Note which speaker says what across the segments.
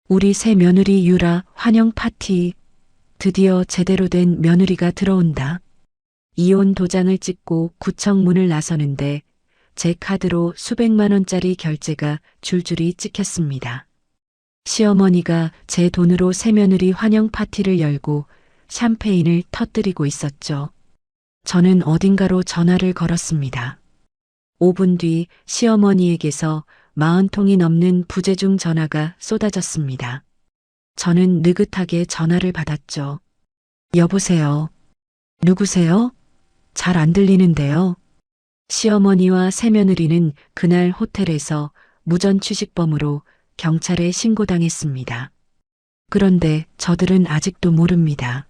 Speaker 1: 우리 새 며느리 유라 환영 파티. 드디어 제대로 된 며느리가 들어온다. 이혼 도장을 찍고 구청 문을 나서는데 제 카드로 수백만 원짜리 결제가 줄줄이 찍혔습니다. 시어머니가 제 돈으로 새며느리 환영 파티를 열고 샴페인을 터뜨리고 있었죠. 저는 어딘가로 전화를 걸었습니다. 5분 뒤 시어머니에게서 40통이 넘는 부재중 전화가 쏟아졌습니다. 저는 느긋하게 전화를 받았죠. 여보세요. 누구세요? 잘 안 들리는데요. 시어머니와 새며느리는 그날 호텔에서 무전 취식범으로 경찰에 신고당했습니다. 그런데 저들은 아직도 모릅니다.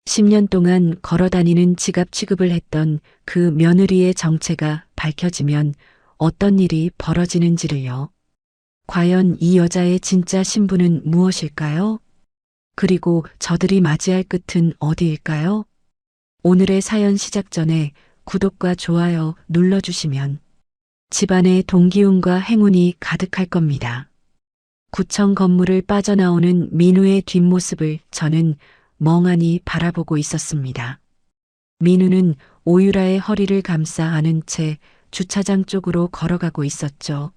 Speaker 1: 10년 동안 걸어다니는 지갑 취급을 했던 그 며느리의 정체가 밝혀지면 어떤 일이 벌어지는지를요. 과연 이 여자의 진짜 신분은 무엇일까요? 그리고 저들이 맞이할 끝은 어디일까요? 오늘의 사연 시작 전에 구독과 좋아요 눌러주시면 집안의 동기운과 행운이 가득할 겁니다. 구청 건물을 빠져나오는 민우의 뒷모습을 저는 멍하니 바라보고 있었습니다. 민우는 오유라의 허리를 감싸 안은 채 주차장 쪽으로 걸어가고 있었죠.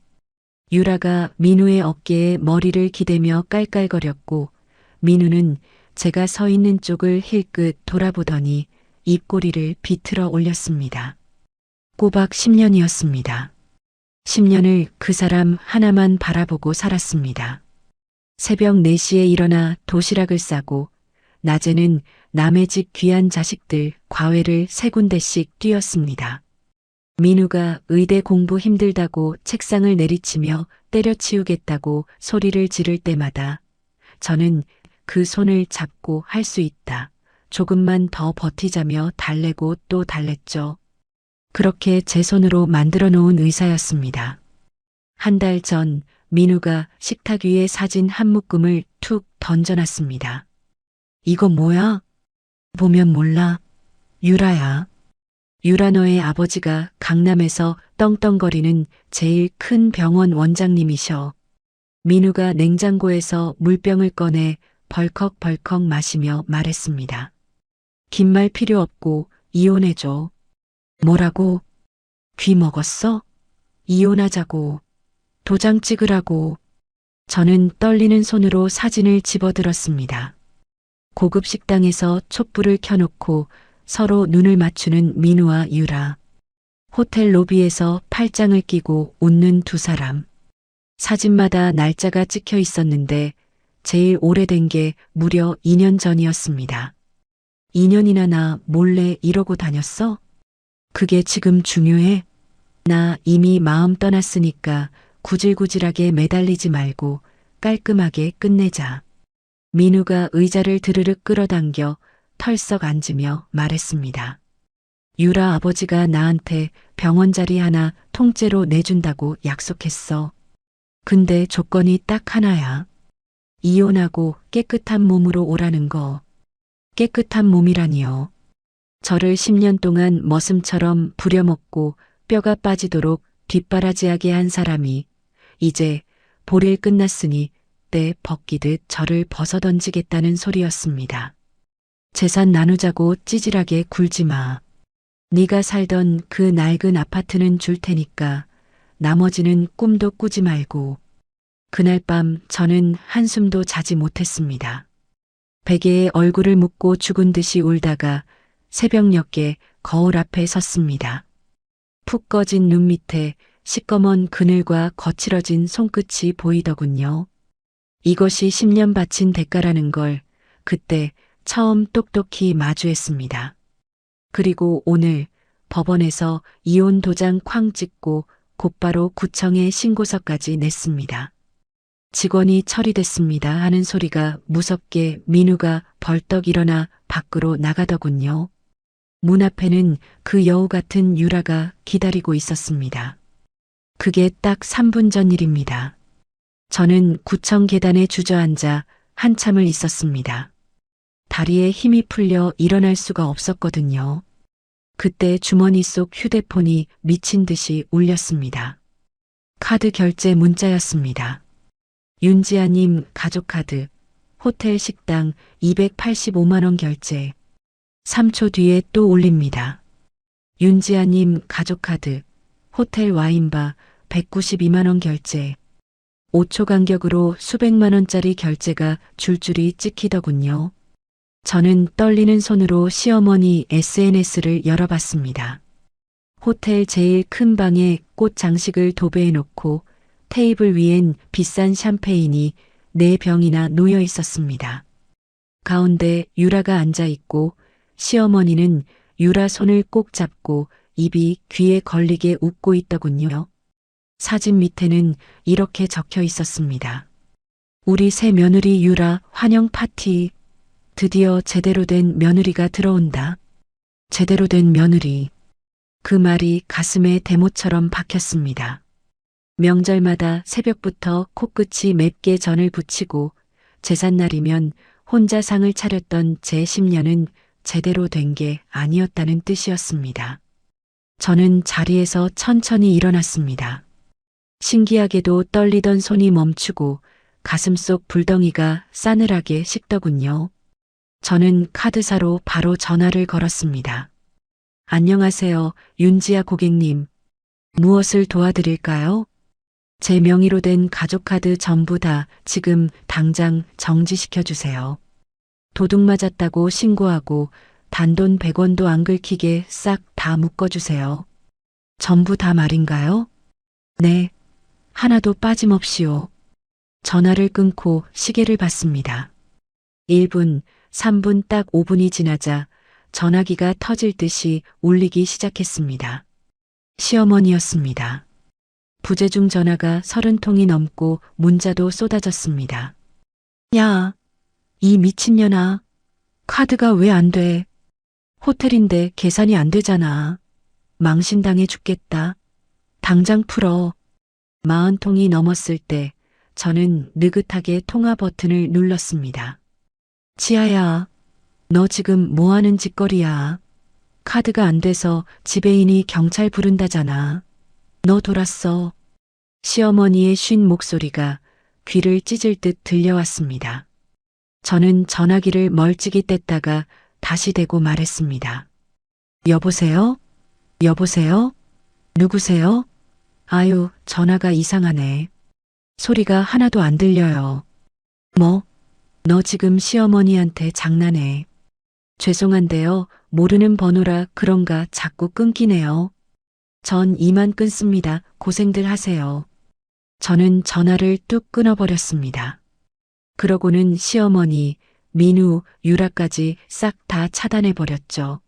Speaker 1: 유라가 민우의 어깨에 머리를 기대며 깔깔거렸고 민우는 제가 서 있는 쪽을 힐끗 돌아보더니 입꼬리를 비틀어 올렸습니다. 꼬박 10년이었습니다. 10년을 그 사람 하나만 바라보고 살았습니다. 새벽 4시에 일어나 도시락을 싸고 낮에는 남의 집 귀한 자식들 과외를 3군데씩 뛰었습니다. 민우가 의대 공부 힘들다고 책상을 내리치며 때려치우겠다고 소리를 지를 때마다 저는 그 손을 잡고 할 수 있다. 조금만 더 버티자며 달래고 또 달랬죠. 그렇게 제 손으로 만들어 놓은 의사였습니다. 한 달 전 민우가 식탁 위에 사진 한 묶음을 툭 던져놨습니다. 이거 뭐야? 보면 몰라. 유라야. 유라 너의 아버지가 강남에서 떵떵거리는 제일 큰 병원 원장님이셔. 민우가 냉장고에서 물병을 꺼내 벌컥벌컥 마시며 말했습니다. 긴 말 필요 없고 이혼해줘. 뭐라고? 귀 먹었어? 이혼하자고. 도장 찍으라고. 저는 떨리는 손으로 사진을 집어들었습니다. 고급 식당에서 촛불을 켜놓고 서로 눈을 맞추는 민우와 유라. 호텔 로비에서 팔짱을 끼고 웃는 두 사람. 사진마다 날짜가 찍혀 있었는데 제일 오래된 게 무려 2년 전이었습니다. 2년이나 나 몰래 이러고 다녔어? 그게 지금 중요해? 나 이미 마음 떠났으니까 구질구질하게 매달리지 말고 깔끔하게 끝내자. 민우가 의자를 드르륵 끌어당겨 털썩 앉으며 말했습니다. 유라 아버지가 나한테 병원 자리 하나 통째로 내준다고 약속했어. 근데 조건이 딱 하나야. 이혼하고 깨끗한 몸으로 오라는 거. 깨끗한 몸이라니요. 저를 10년 동안 머슴처럼 부려먹고 뼈가 빠지도록 뒷바라지하게 한 사람이 이제 볼일 끝났으니 때 벗기듯 저를 벗어던지겠다는 소리였습니다. 재산 나누자고 찌질하게 굴지 마. 네가 살던 그 낡은 아파트는 줄 테니까 나머지는 꿈도 꾸지 말고. 그날 밤 저는 한숨도 자지 못했습니다. 베개에 얼굴을 묻고 죽은 듯이 울다가 새벽녘에 거울 앞에 섰습니다. 푹 꺼진 눈 밑에 시꺼먼 그늘과 거칠어진 손끝이 보이더군요. 이것이 10년 바친 대가라는 걸 그때 처음 똑똑히 마주했습니다. 그리고 오늘 법원에서 이혼 도장 쾅 찍고 곧바로 구청에 신고서까지 냈습니다. 직원이 처리됐습니다 하는 소리가 무섭게 민우가 벌떡 일어나 밖으로 나가더군요. 문 앞에는 그 여우 같은 유라가 기다리고 있었습니다. 그게 딱 3분 전 일입니다. 저는 구청 계단에 주저앉아 한참을 있었습니다. 다리에 힘이 풀려 일어날 수가 없었거든요. 그때 주머니 속 휴대폰이 미친 듯이 울렸습니다. 카드 결제 문자였습니다. 윤지아님 가족카드, 호텔 식당 285만 원 결제. 3초 뒤에 또 올립니다. 윤지아님 가족카드, 호텔 와인바 192만 원 결제. 5초 간격으로 수백만 원짜리 결제가 줄줄이 찍히더군요. 저는 떨리는 손으로 시어머니 SNS를 열어봤습니다. 호텔 제일 큰 방에 꽃 장식을 도배해 놓고 테이블 위엔 비싼 샴페인이 4병이나 놓여 있었습니다. 가운데 유라가 앉아 있고 시어머니는 유라 손을 꼭 잡고 입이 귀에 걸리게 웃고 있더군요. 사진 밑에는 이렇게 적혀 있었습니다. 우리 새 며느리 유라 환영 파티. 드디어 제대로 된 며느리가 들어온다. 제대로 된 며느리. 그 말이 가슴에 대못처럼 박혔습니다. 명절마다 새벽부터 코끝이 맵게 전을 부치고 제삿날이면 혼자 상을 차렸던 제 10년은 제대로 된 게 아니었다는 뜻이었습니다. 저는 자리에서 천천히 일어났습니다. 신기하게도 떨리던 손이 멈추고 가슴속 불덩이가 싸늘하게 식더군요. 저는 카드사로 바로 전화를 걸었습니다. 안녕하세요, 윤지아 고객님. 무엇을 도와드릴까요? 제 명의로 된 가족카드 전부 다 지금 당장 정지시켜 주세요. 도둑 맞았다고 신고하고 단돈 100원도 안 긁히게 싹 다 묶어주세요. 전부 다 말인가요? 네, 하나도 빠짐없이요. 전화를 끊고 시계를 봤습니다. 1분, 3분 딱 5분이 지나자 전화기가 터질 듯이 울리기 시작했습니다. 시어머니였습니다. 부재중 전화가 30통이 넘고 문자도 쏟아졌습니다. 야, 이 미친년아. 카드가 왜 안 돼? 호텔인데 계산이 안 되잖아. 망신당해 죽겠다. 당장 풀어. 40통이 넘었을 때 저는 느긋하게 통화 버튼을 눌렀습니다. 지아야, 너 지금 뭐 하는 짓거리야? 카드가 안 돼서 지배인이 경찰 부른다잖아. 너 돌았어. 시어머니의 쉰 목소리가 귀를 찢을 듯 들려왔습니다. 저는 전화기를 멀찍이 뗐다가 다시 대고 말했습니다. 여보세요? 여보세요? 누구세요? 아유, 전화가 이상하네. 소리가 하나도 안 들려요. 뭐? 너 지금 시어머니한테 장난해. 죄송한데요. 모르는 번호라 그런가 자꾸 끊기네요. 전 이만 끊습니다. 고생들 하세요. 저는 전화를 뚝 끊어버렸습니다. 그러고는 시어머니, 민우, 유라까지 싹 다 차단해버렸죠.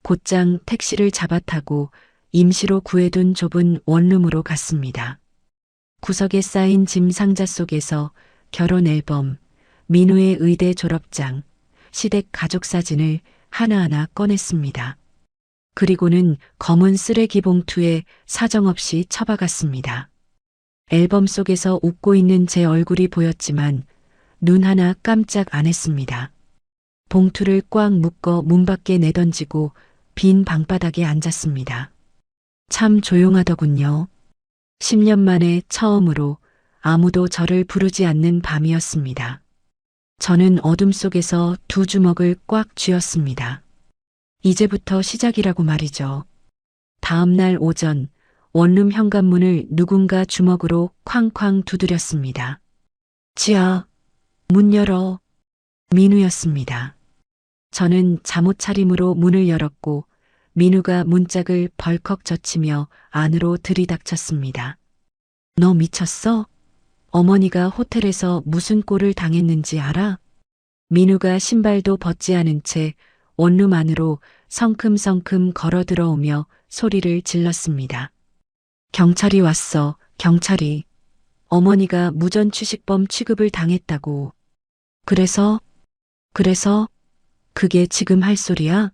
Speaker 1: 곧장 택시를 잡아 타고 임시로 구해둔 좁은 원룸으로 갔습니다. 구석에 쌓인 짐 상자 속에서 결혼 앨범, 민우의 의대 졸업장, 시댁 가족 사진을 하나하나 꺼냈습니다. 그리고는 검은 쓰레기 봉투에 사정없이 처박았습니다. 앨범 속에서 웃고 있는 제 얼굴이 보였지만 눈 하나 깜짝 안 했습니다. 봉투를 꽉 묶어 문 밖에 내던지고 빈 방바닥에 앉았습니다. 참 조용하더군요. 10년 만에 처음으로 아무도 저를 부르지 않는 밤이었습니다. 저는 어둠 속에서 두 주먹을 꽉 쥐었습니다. 이제부터 시작이라고 말이죠. 다음 날 오전 원룸 현관문을 누군가 주먹으로 쾅쾅 두드렸습니다. 지아, 문 열어. 민우였습니다. 저는 잠옷 차림으로 문을 열었고 민우가 문짝을 벌컥 젖히며 안으로 들이닥쳤습니다. 너 미쳤어? 어머니가 호텔에서 무슨 꼴을 당했는지 알아? 민우가 신발도 벗지 않은 채 원룸 안으로 성큼성큼 걸어 들어오며 소리를 질렀습니다. 경찰이 왔어, 경찰이. 어머니가 무전취식범 취급을 당했다고. 그래서 그게 지금 할 소리야?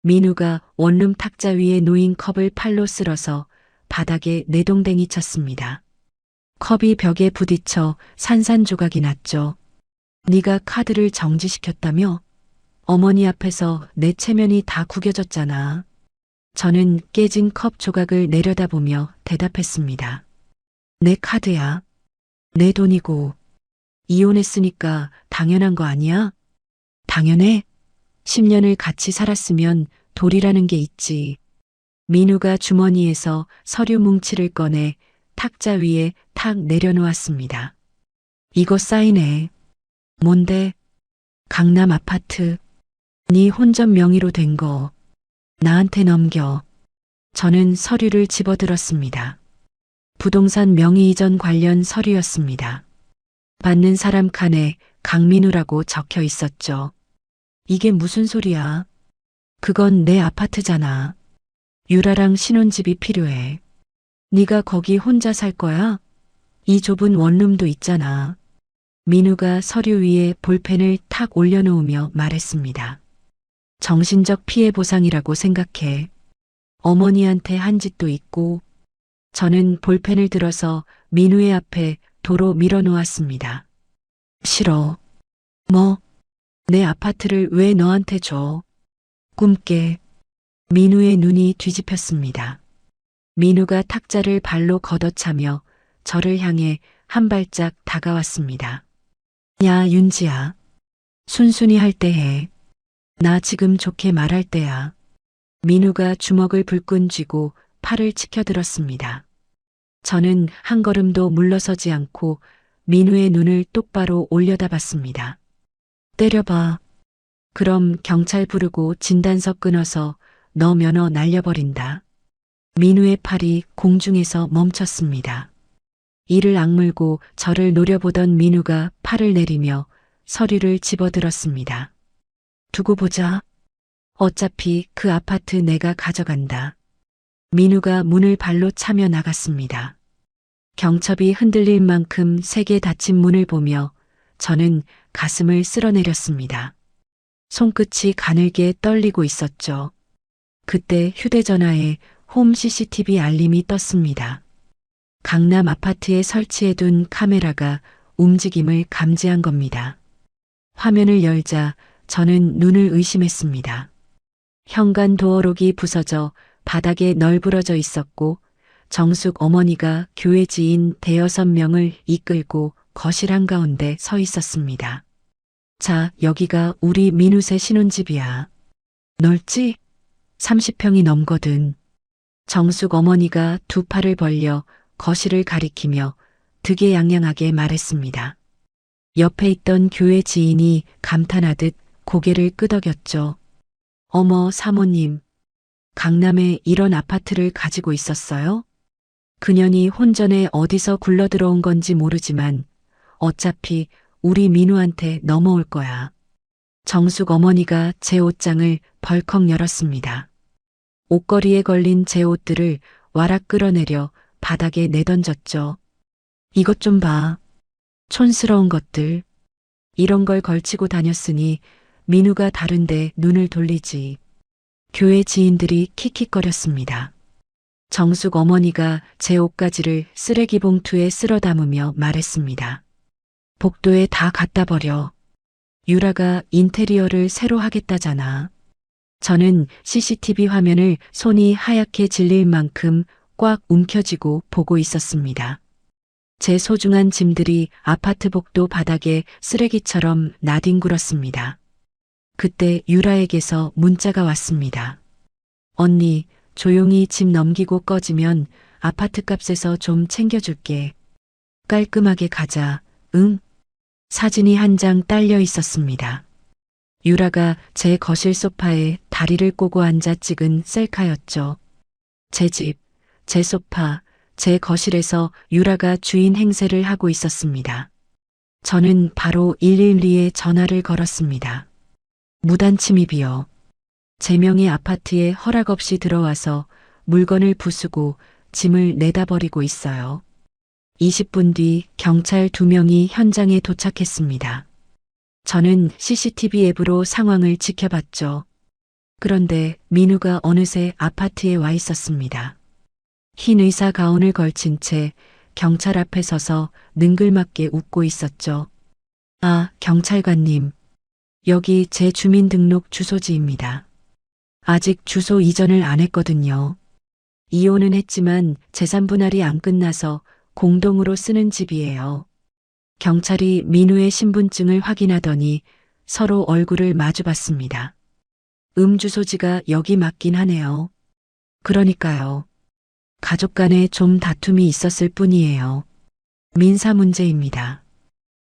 Speaker 1: 민우가 원룸 탁자 위에 놓인 컵을 팔로 쓸어서 바닥에 내동댕이 쳤습니다. 컵이 벽에 부딪혀 산산조각이 났죠. 네가 카드를 정지시켰다며? 어머니 앞에서 내 체면이 다 구겨졌잖아. 저는 깨진 컵 조각을 내려다보며 대답했습니다. 내 카드야. 내 돈이고 이혼했으니까 당연한 거 아니야? 당연해. 10년을 같이 살았으면 도리라는 게 있지. 민우가 주머니에서 서류 뭉치를 꺼내 탁자 위에 탁 내려놓았습니다. 이거 사인해. 뭔데? 강남 아파트. 네 혼전 명의로 된 거. 나한테 넘겨. 저는 서류를 집어들었습니다. 부동산 명의 이전 관련 서류였습니다. 받는 사람 칸에 강민우라고 적혀 있었죠. 이게 무슨 소리야? 그건 내 아파트잖아. 유라랑 신혼집이 필요해. 네가 거기 혼자 살 거야? 이 좁은 원룸도 있잖아. 민우가 서류 위에 볼펜을 탁 올려놓으며 말했습니다. 정신적 피해 보상이라고 생각해. 어머니한테 한 짓도 있고. 저는 볼펜을 들어서 민우의 앞에 도로 밀어놓았습니다. 싫어. 뭐? 내 아파트를 왜 너한테 줘? 꿈깨. 민우의 눈이 뒤집혔습니다. 민우가 탁자를 발로 걷어차며 저를 향해 한 발짝 다가왔습니다. 야, 윤지야. 순순히 할 때 해. 나 지금 좋게 말할 때야. 민우가 주먹을 불끈 쥐고 팔을 치켜들었습니다. 저는 한 걸음도 물러서지 않고 민우의 눈을 똑바로 올려다봤습니다. 때려봐. 그럼 경찰 부르고 진단서 끊어서 너 면허 날려버린다. 민우의 팔이 공중에서 멈췄습니다. 이를 악물고 저를 노려보던 민우가 팔을 내리며 서류를 집어들었습니다. 두고 보자. 어차피 그 아파트 내가 가져간다. 민우가 문을 발로 차며 나갔습니다. 경첩이 흔들릴 만큼 세게 닫힌 문을 보며 저는 가슴을 쓸어내렸습니다. 손끝이 가늘게 떨리고 있었죠. 그때 휴대전화에 홈 CCTV 알림이 떴습니다. 강남 아파트에 설치해둔 카메라가 움직임을 감지한 겁니다. 화면을 열자 저는 눈을 의심했습니다. 현관 도어록이 부서져 바닥에 널브러져 있었고 정숙 어머니가 교회 지인 대여섯 명을 이끌고 거실 한가운데 서 있었습니다. 자, 여기가 우리 민우새 신혼집이야. 넓지? 30평이 넘거든. 정숙 어머니가 두 팔을 벌려 거실을 가리키며 득에양양하게 말했습니다. 옆에 있던 교회 지인이 감탄하듯 고개를 끄덕였죠. 어머, 사모님. 강남에 이런 아파트를 가지고 있었어요? 그년이 혼전에 어디서 굴러들어온 건지 모르지만 어차피 우리 민우한테 넘어올 거야. 정숙 어머니가 제 옷장을 벌컥 열었습니다. 옷걸이에 걸린 제 옷들을 와락 끌어내려 바닥에 내던졌죠. 이것 좀 봐. 촌스러운 것들. 이런 걸 걸치고 다녔으니 민우가 다른데 눈을 돌리지. 교회 지인들이 킥킥거렸습니다. 정숙 어머니가 제 옷가지를 쓰레기 봉투에 쓸어 담으며 말했습니다. 복도에 다 갖다 버려. 유라가 인테리어를 새로 하겠다잖아. 저는 CCTV 화면을 손이 하얗게 질릴 만큼 꽉 움켜쥐고 보고 있었습니다. 제 소중한 짐들이 아파트 복도 바닥에 쓰레기처럼 나뒹굴었습니다. 그때 유라에게서 문자가 왔습니다. 언니, 조용히 짐 넘기고 꺼지면 아파트 값에서 좀 챙겨줄게. 깔끔하게 가자. 응? 사진이 한 장 딸려 있었습니다. 유라가 제 거실 소파에 다리를 꼬고 앉아 찍은 셀카였죠. 제 집, 제 소파, 제 거실에서 유라가 주인 행세를 하고 있었습니다. 저는 바로 112에 전화를 걸었습니다. 무단 침입이요. 제 명의 아파트에 허락 없이 들어와서 물건을 부수고 짐을 내다 버리고 있어요. 20분 뒤 경찰 2명이 현장에 도착했습니다. 저는 CCTV 앱으로 상황을 지켜봤죠. 그런데 민우가 어느새 아파트에 와 있었습니다. 흰 의사 가운을 걸친 채 경찰 앞에 서서 능글맞게 웃고 있었죠. 아, 경찰관님. 여기 제 주민등록 주소지입니다. 아직 주소 이전을 안 했거든요. 이혼은 했지만 재산 분할이 안 끝나서 공동으로 쓰는 집이에요. 경찰이 민우의 신분증을 확인하더니 서로 얼굴을 마주봤습니다. 주소지가 여기 맞긴 하네요. 그러니까요. 가족 간에 좀 다툼이 있었을 뿐이에요. 민사 문제입니다.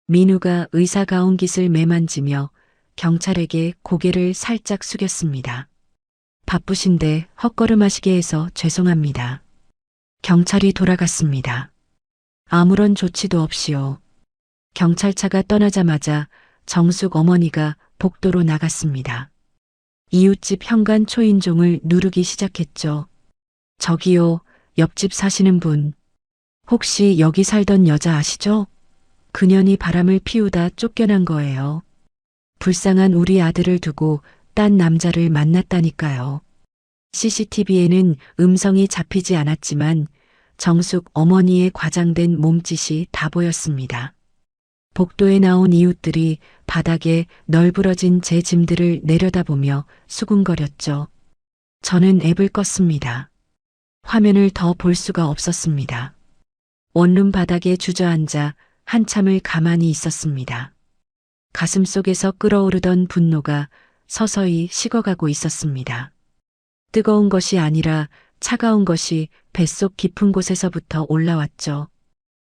Speaker 1: 민우가 의사 가운깃을 매만지며 경찰에게 고개를 살짝 숙였습니다. 바쁘신데 헛걸음하시게 해서 죄송합니다. 경찰이 돌아갔습니다. 아무런 조치도 없이요. 경찰차가 떠나자마자 정숙 어머니가 복도로 나갔습니다. 이웃집 현관 초인종을 누르기 시작했죠. 저기요, 옆집 사시는 분. 혹시 여기 살던 여자 아시죠? 그년이 바람을 피우다 쫓겨난 거예요. 불쌍한 우리 아들을 두고 딴 남자를 만났다니까요. CCTV에는 음성이 잡히지 않았지만 정숙 어머니의 과장된 몸짓이 다 보였습니다. 복도에 나온 이웃들이 바닥에 널브러진 제 짐들을 내려다보며 수군거렸죠. 저는 앱을 껐습니다. 화면을 더 볼 수가 없었습니다. 원룸 바닥에 주저앉아 한참을 가만히 있었습니다. 가슴속에서 끓어오르던 분노가 서서히 식어가고 있었습니다. 뜨거운 것이 아니라 차가운 것이 뱃속 깊은 곳에서부터 올라왔죠.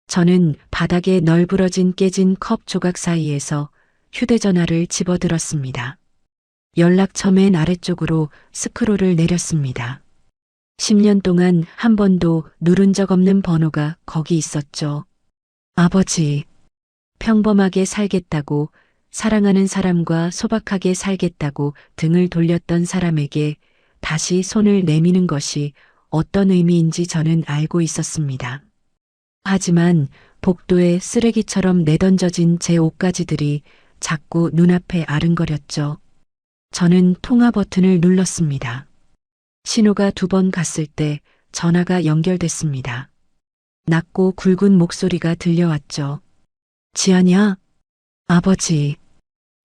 Speaker 1: 저는 바닥에 널브러진 깨진 컵 조각 사이에서 휴대전화를 집어들었습니다. 연락처 맨 아래쪽으로 스크롤을 내렸습니다. 10년 동안 한 번도 누른 적 없는 번호가 거기 있었죠. 아버지, 평범하게 살겠다고, 사랑하는 사람과 소박하게 살겠다고 등을 돌렸던 사람에게 다시 손을 내미는 것이 어떤 의미인지 저는 알고 있었습니다. 하지만 복도에 쓰레기처럼 내던져진 제 옷가지들이 자꾸 눈앞에 아른거렸죠. 저는 통화 버튼을 눌렀습니다. 신호가 2번 갔을 때 전화가 연결됐습니다. 낮고 굵은 목소리가 들려왔죠. 지아냐? 아버지.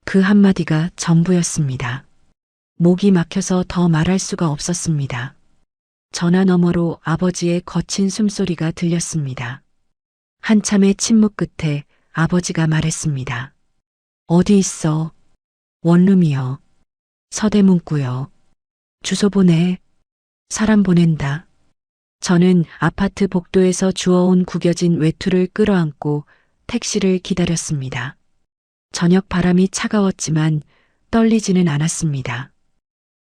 Speaker 1: 그 한마디가 전부였습니다. 목이 막혀서 더 말할 수가 없었습니다. 전화 너머로 아버지의 거친 숨소리가 들렸습니다. 한참의 침묵 끝에 아버지가 말했습니다. 어디 있어? 원룸이요. 서대문구요. 주소 보내. 사람 보낸다. 저는 아파트 복도에서 주워온 구겨진 외투를 끌어안고 택시를 기다렸습니다. 저녁 바람이 차가웠지만 떨리지는 않았습니다.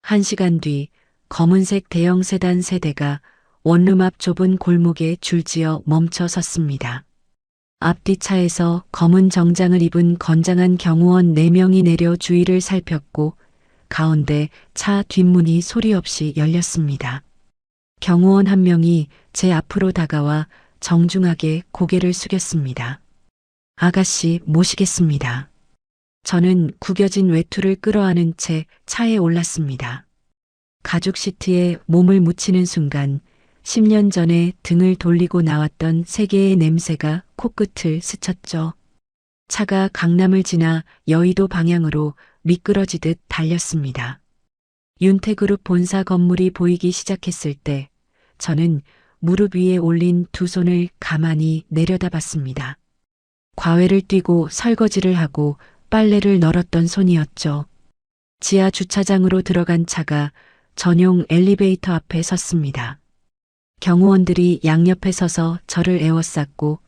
Speaker 1: 1시간 뒤 검은색 대형 세단 3대가 원룸 앞 좁은 골목에 줄지어 멈춰 섰습니다. 앞뒤 차에서 검은 정장을 입은 건장한 경호원 4명이 내려 주위를 살폈고 가운데 차 뒷문이 소리 없이 열렸습니다. 경호원 1명이 제 앞으로 다가와 정중하게 고개를 숙였습니다. 아가씨 모시겠습니다. 저는 구겨진 외투를 끌어안은 채 차에 올랐습니다. 가죽 시트에 몸을 묻히는 순간 10년 전에 등을 돌리고 나왔던 세계의 냄새가 코끝을 스쳤죠. 차가 강남을 지나 여의도 방향으로 미끄러지듯 달렸습니다. 윤태그룹 본사 건물이 보이기 시작했을 때 저는 무릎 위에 올린 2 손을 가만히 내려다봤습니다. 과외를 뛰고 설거지를 하고 빨래를 널었던 손이었죠. 지하 주차장으로 들어간 차가 전용 엘리베이터 앞에 섰습니다. 경호원들이 양옆에 서서 저를 에워쌌고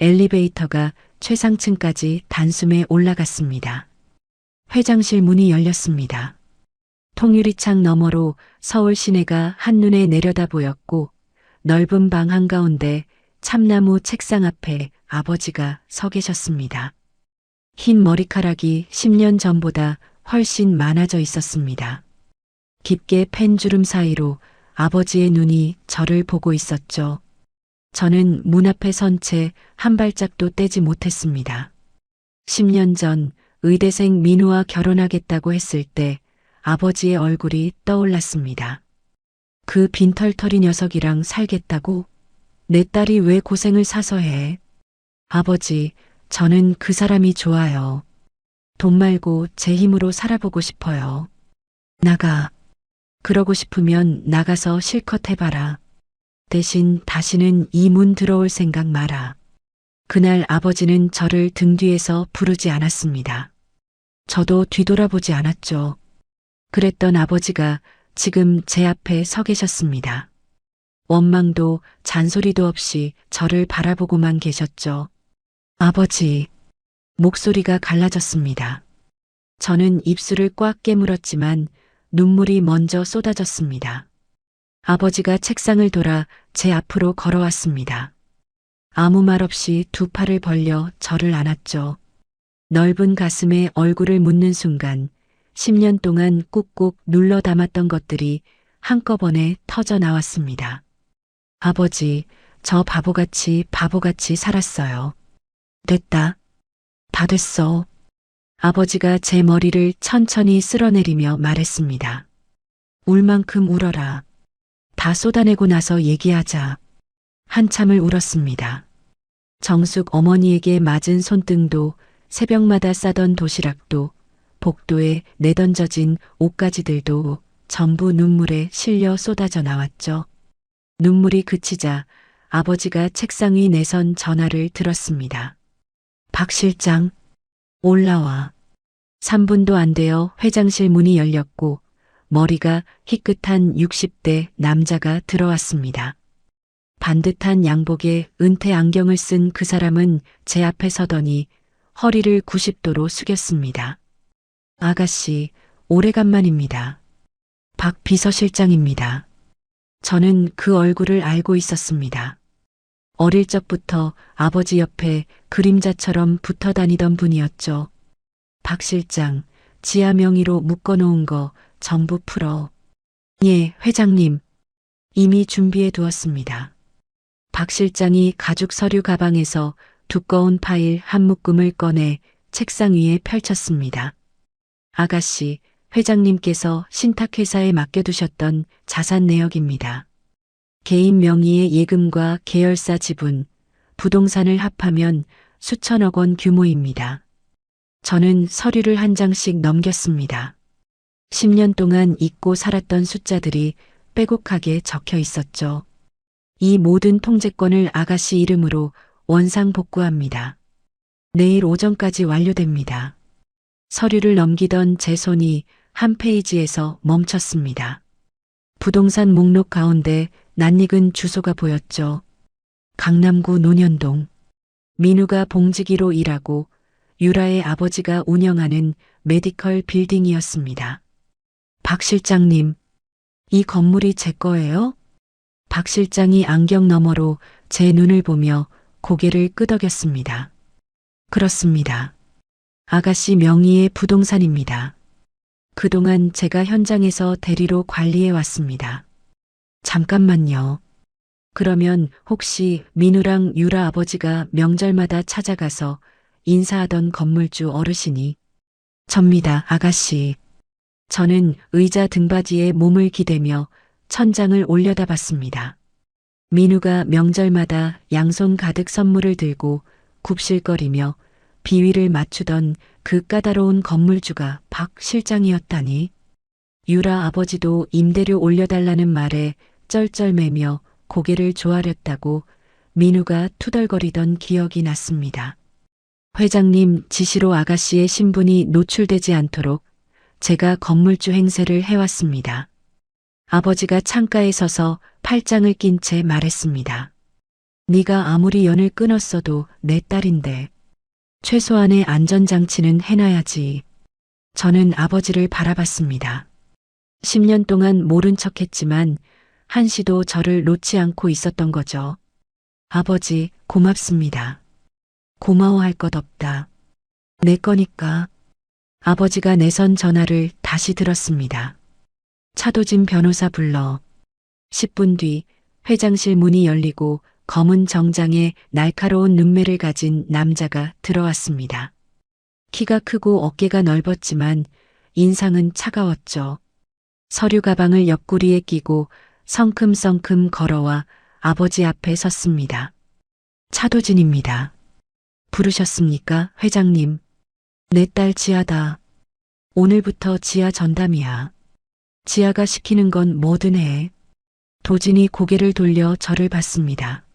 Speaker 1: 엘리베이터가 최상층까지 단숨에 올라갔습니다. 회장실 문이 열렸습니다. 통유리창 너머로 서울 시내가 한눈에 내려다 보였고 넓은 방 한가운데 참나무 책상 앞에 아버지가 서 계셨습니다. 흰 머리카락이 10년 전보다 훨씬 많아져 있었습니다. 깊게 팬 주름 사이로 아버지의 눈이 저를 보고 있었죠. 저는 문 앞에 선 채 한 발짝도 떼지 못했습니다. 10년 전 의대생 민우와 결혼하겠다고 했을 때 아버지의 얼굴이 떠올랐습니다. 그 빈털터리 녀석이랑 살겠다고? 내 딸이 왜 고생을 사서 해? 아버지, 저는 그 사람이 좋아요. 돈 말고 제 힘으로 살아보고 싶어요. 나가. 그러고 싶으면 나가서 실컷 해봐라. 대신 다시는 이 문 들어올 생각 마라. 그날 아버지는 저를 등 뒤에서 부르지 않았습니다. 저도 뒤돌아보지 않았죠. 그랬던 아버지가 지금 제 앞에 서 계셨습니다. 원망도 잔소리도 없이 저를 바라보고만 계셨죠. 아버지, 목소리가 갈라졌습니다. 저는 입술을 꽉 깨물었지만 눈물이 먼저 쏟아졌습니다. 아버지가 책상을 돌아 제 앞으로 걸어왔습니다. 아무 말 없이 두 팔을 벌려 저를 안았죠. 넓은 가슴에 얼굴을 묻는 순간 10년 동안 꾹꾹 눌러 담았던 것들이 한꺼번에 터져 나왔습니다. 아버지, 저 바보같이 살았어요. 됐다. 다 됐어. 아버지가 제 머리를 천천히 쓸어내리며 말했습니다. 울 만큼 울어라. 다 쏟아내고 나서 얘기하자. 한참을 울었습니다. 정숙 어머니에게 맞은 손등도 새벽마다 싸던 도시락도 복도에 내던져진 옷가지들도 전부 눈물에 실려 쏟아져 나왔죠. 눈물이 그치자 아버지가 책상 위 내선 전화를 들었습니다. 박 실장, 올라와. 3분도 안 되어 회장실 문이 열렸고 머리가 희끗한 60대 남자가 들어왔습니다. 반듯한 양복에 은퇴 안경을 쓴 그 사람은 제 앞에 서더니 허리를 90도로 숙였습니다. 아가씨, 오래간만입니다. 박 비서실장입니다. 저는 그 얼굴을 알고 있었습니다. 어릴 적부터 아버지 옆에 그림자처럼 붙어 다니던 분이었죠. 박 실장, 지하 명의로 묶어놓은 거 전부 풀어. 예, 회장님. 이미 준비해 두었습니다. 박 실장이 가죽 서류 가방에서 두꺼운 파일 한 묶음을 꺼내 책상 위에 펼쳤습니다. 아가씨, 회장님께서 신탁회사에 맡겨두셨던 자산 내역입니다. 개인 명의의 예금과 계열사 지분, 부동산을 합하면 수천억 원 규모입니다. 저는 서류를 한 장씩 넘겼습니다. 10년 동안 잊고 살았던 숫자들이 빼곡하게 적혀 있었죠. 이 모든 통제권을 아가씨 이름으로 원상 복구합니다. 내일 오전까지 완료됩니다. 서류를 넘기던 제 손이 한 페이지에서 멈췄습니다. 부동산 목록 가운데 낯익은 주소가 보였죠. 강남구 논현동. 민우가 봉지기로 일하고 유라의 아버지가 운영하는 메디컬 빌딩이었습니다. 박 실장님, 이 건물이 제 거예요? 박 실장이 안경 너머로 제 눈을 보며 고개를 끄덕였습니다. 그렇습니다. 아가씨 명의의 부동산입니다. 그동안 제가 현장에서 대리로 관리해 왔습니다. 잠깐만요. 그러면 혹시 민우랑 유라 아버지가 명절마다 찾아가서 인사하던 건물주 어르신이 접니다, 아가씨. 저는 의자 등받이에 몸을 기대며 천장을 올려다봤습니다. 민우가 명절마다 양손 가득 선물을 들고 굽실거리며 비위를 맞추던 그 까다로운 건물주가 박 실장이었다니. 유라 아버지도 임대료 올려달라는 말에 쩔쩔매며 고개를 조아렸다고 민우가 투덜거리던 기억이 났습니다. 회장님 지시로 아가씨의 신분이 노출되지 않도록 제가 건물주 행세를 해왔습니다. 아버지가 창가에 서서 팔짱을 낀 채 말했습니다. 네가 아무리 연을 끊었어도 내 딸인데 최소한의 안전장치는 해놔야지. 저는 아버지를 바라봤습니다. 10년 동안 모른 척했지만 한시도 저를 놓지 않고 있었던 거죠. 아버지, 고맙습니다. 고마워할 것 없다. 내 거니까. 아버지가 내선 전화를 다시 들었습니다. 차도진 변호사 불러. 10분 뒤 회장실 문이 열리고 검은 정장에 날카로운 눈매를 가진 남자가 들어왔습니다. 키가 크고 어깨가 넓었지만 인상은 차가웠죠. 서류 가방을 옆구리에 끼고 성큼성큼 걸어와 아버지 앞에 섰습니다. 차도진입니다. 부르셨습니까, 회장님? 내 딸 지아다. 오늘부터 지아 전담이야. 지아가 시키는 건 뭐든 해. 도진이 고개를 돌려 저를 봤습니다.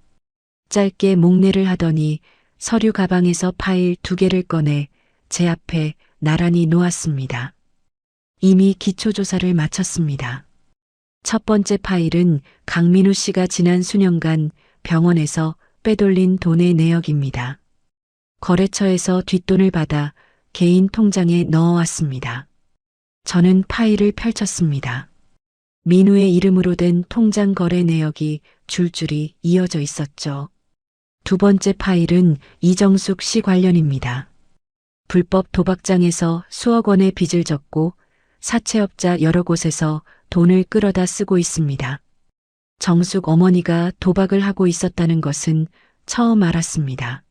Speaker 1: 짧게 목례를 하더니 서류 가방에서 파일 2개를 꺼내 제 앞에 나란히 놓았습니다. 이미 기초조사를 마쳤습니다. 첫 번째 파일은 강민우 씨가 지난 수년간 병원에서 빼돌린 돈의 내역입니다. 거래처에서 뒷돈을 받아 개인 통장에 넣어왔습니다. 저는 파일을 펼쳤습니다. 민우의 이름으로 된 통장 거래 내역이 줄줄이 이어져 있었죠. 두 번째 파일은 이정숙 씨 관련입니다. 불법 도박장에서 수억 원의 빚을 졌고 사채업자 여러 곳에서 돈을 끌어다 쓰고 있습니다. 정숙 어머니가 도박을 하고 있었다는 것은 처음 알았습니다.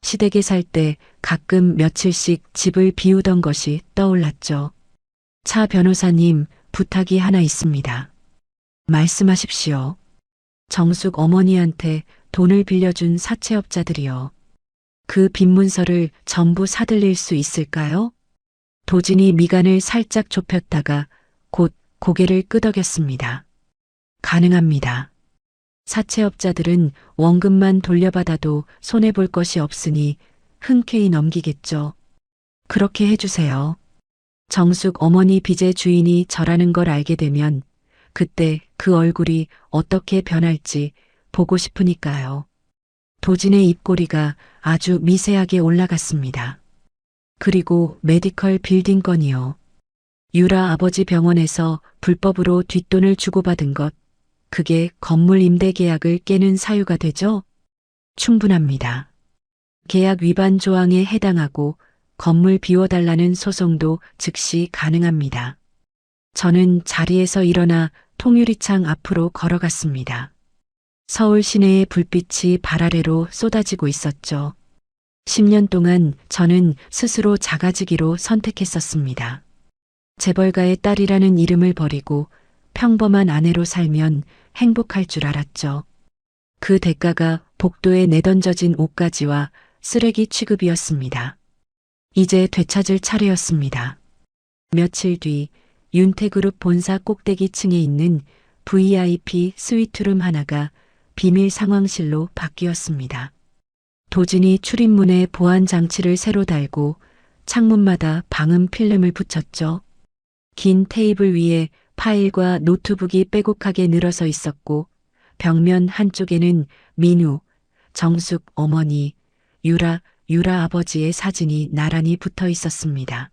Speaker 1: 시댁에 살 때 가끔 며칠씩 집을 비우던 것이 떠올랐죠. 차 변호사님, 부탁이 하나 있습니다. 말씀하십시오. 정숙 어머니한테 돈을 빌려준 사채업자들이요. 그 빈문서를 전부 사들릴 수 있을까요? 도진이 미간을 살짝 좁혔다가 곧 고개를 끄덕였습니다. 가능합니다. 사채업자들은 원금만 돌려받아도 손해볼 것이 없으니 흔쾌히 넘기겠죠. 그렇게 해주세요. 정숙 어머니 빚의 주인이 저라는 걸 알게 되면 그때 그 얼굴이 어떻게 변할지 보고 싶으니까요. 도진의 입꼬리가 아주 미세하게 올라갔습니다. 그리고 메디컬 빌딩 건이요. 유라 아버지 병원에서 불법으로 뒷돈을 주고받은 것, 그게 건물 임대 계약을 깨는 사유가 되죠? 충분합니다. 계약 위반 조항에 해당하고 건물 비워달라는 소송도 즉시 가능합니다. 저는 자리에서 일어나 통유리창 앞으로 걸어갔습니다. 서울 시내의 불빛이 발 아래로 쏟아지고 있었죠. 10년 동안 저는 스스로 작아지기로 선택했었습니다. 재벌가의 딸이라는 이름을 버리고 평범한 아내로 살면 행복할 줄 알았죠. 그 대가가 복도에 내던져진 옷가지와 쓰레기 취급이었습니다. 이제 되찾을 차례였습니다. 며칠 뒤 윤태그룹 본사 꼭대기층에 있는 VIP 스위트룸 하나가 비밀 상황실로 바뀌었습니다. 도진이 출입문에 보안 장치를 새로 달고 창문마다 방음 필름을 붙였죠. 긴 테이블 위에 파일과 노트북이 빼곡하게 늘어서 있었고 벽면 한쪽에는 민우, 정숙 어머니, 유라 아버지의 사진이 나란히 붙어 있었습니다.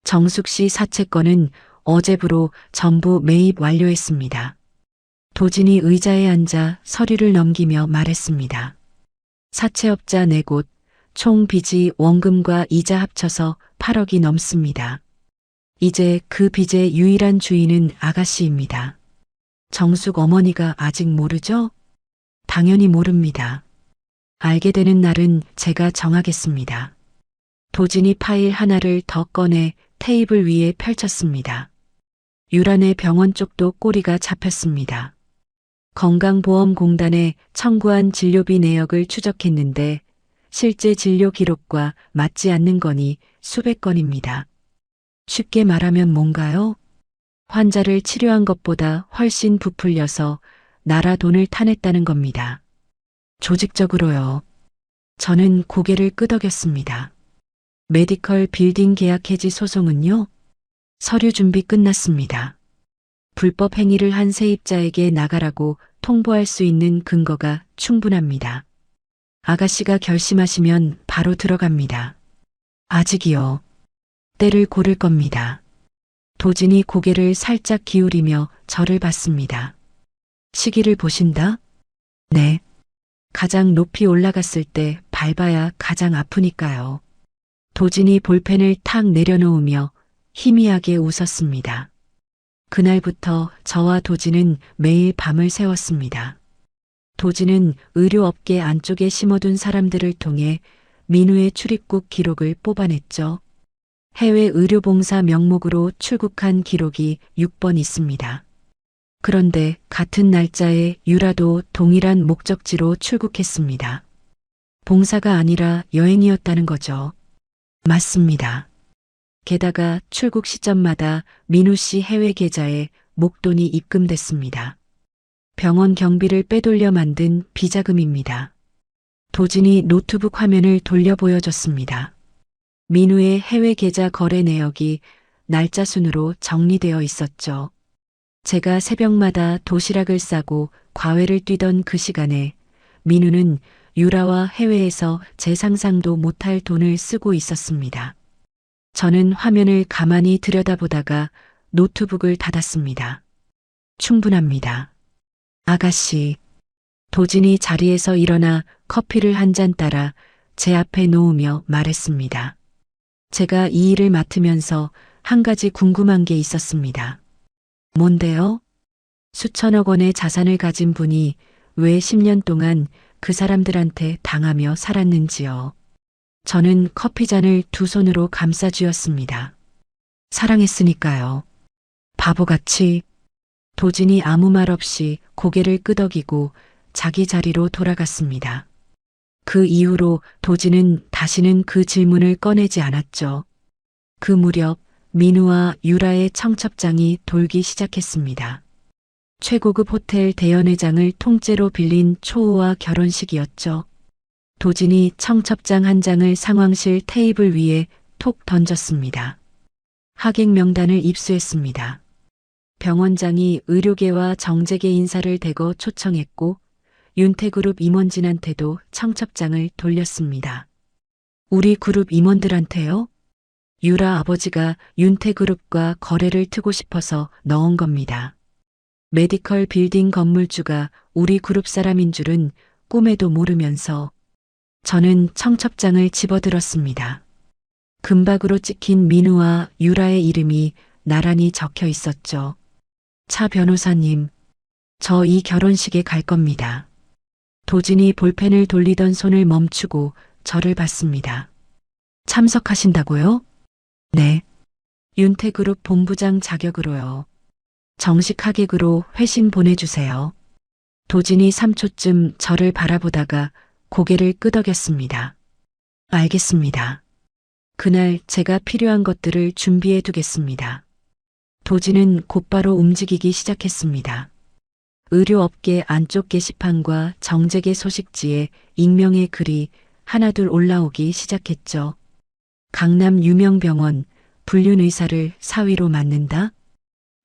Speaker 1: 정숙 씨 사채권은 어제부로 전부 매입 완료했습니다. 도진이 의자에 앉아 서류를 넘기며 말했습니다. 사채업자 4곳, 총 빚이 원금과 이자 합쳐서 8억이 넘습니다. 이제 그 빚의 유일한 주인은 아가씨입니다. 정숙 어머니가 아직 모르죠? 당연히 모릅니다. 알게 되는 날은 제가 정하겠습니다. 도진이 파일 하나를 더 꺼내 테이블 위에 펼쳤습니다. 유란의 병원 쪽도 꼬리가 잡혔습니다. 건강보험공단에 청구한 진료비 내역을 추적했는데 실제 진료 기록과 맞지 않는 건이 수백 건입니다. 쉽게 말하면 뭔가요? 환자를 치료한 것보다 훨씬 부풀려서 나라 돈을 타냈다는 겁니다. 조직적으로요. 저는 고개를 끄덕였습니다. 메디컬 빌딩 계약 해지 소송은요? 서류 준비 끝났습니다. 불법 행위를 한 세입자에게 나가라고 통보할 수 있는 근거가 충분합니다. 아가씨가 결심하시면 바로 들어갑니다. 아직이요. 때를 고를 겁니다. 도진이 고개를 살짝 기울이며 저를 봤습니다. 시기를 보신다? 네. 가장 높이 올라갔을 때 밟아야 가장 아프니까요. 도진이 볼펜을 탁 내려놓으며 희미하게 웃었습니다. 그날부터 저와 도진은 매일 밤을 새웠습니다. 도진은 의료업계 안쪽에 심어둔 사람들을 통해 민우의 출입국 기록을 뽑아냈죠. 해외 의료봉사 명목으로 출국한 기록이 6번 있습니다. 그런데 같은 날짜에 유라도 동일한 목적지로 출국했습니다. 봉사가 아니라 여행이었다는 거죠. 맞습니다. 게다가 출국 시점마다 민우 씨 해외 계좌에 목돈이 입금됐습니다. 병원 경비를 빼돌려 만든 비자금입니다. 도진이 노트북 화면을 돌려 보여줬습니다. 민우의 해외 계좌 거래 내역이 날짜 순으로 정리되어 있었죠. 제가 새벽마다 도시락을 싸고 과외를 뛰던 그 시간에 민우는 유라와 해외에서 제 상상도 못할 돈을 쓰고 있었습니다. 저는 화면을 가만히 들여다보다가 노트북을 닫았습니다. 충분합니다. 아가씨. 도진이 자리에서 일어나 커피를 한 잔 따라 제 앞에 놓으며 말했습니다. 제가 이 일을 맡으면서 한 가지 궁금한 게 있었습니다. 뭔데요? 수천억 원의 자산을 가진 분이 왜 10년 동안 그 사람들한테 당하며 살았는지요. 저는 커피잔을 두 손으로 감싸 쥐었습니다. 사랑했으니까요. 바보같이. 도진이 아무 말 없이 고개를 끄덕이고 자기 자리로 돌아갔습니다. 그 이후로 도진은 다시는 그 질문을 꺼내지 않았죠. 그 무렵 민우와 유라의 청첩장이 돌기 시작했습니다. 최고급 호텔 대연회장을 통째로 빌린 초호화 결혼식이었죠. 도진이 청첩장 한 장을 상황실 테이블 위에 톡 던졌습니다. 하객 명단을 입수했습니다. 병원장이 의료계와 정재계 인사를 대거 초청했고 윤태그룹 임원진한테도 청첩장을 돌렸습니다. 우리 그룹 임원들한테요? 유라 아버지가 윤태그룹과 거래를 트고 싶어서 넣은 겁니다. 메디컬 빌딩 건물주가 우리 그룹 사람인 줄은 꿈에도 모르면서 저는 청첩장을 집어들었습니다. 금박으로 찍힌 민우와 유라의 이름이 나란히 적혀 있었죠. 차 변호사님, 저 이 결혼식에 갈 겁니다. 도진이 볼펜을 돌리던 손을 멈추고 저를 봤습니다. 참석하신다고요? 네. 윤태그룹 본부장 자격으로요. 정식 하객으로 회신 보내주세요. 도진이 3초쯤 저를 바라보다가 고개를 끄덕였습니다. 알겠습니다. 그날 제가 필요한 것들을 준비해 두겠습니다. 도진은 곧바로 움직이기 시작했습니다. 의료업계 안쪽 게시판과 정재계 소식지에 익명의 글이 하나둘 올라오기 시작했죠. 강남 유명 병원 불륜 의사를 사위로 맡는다?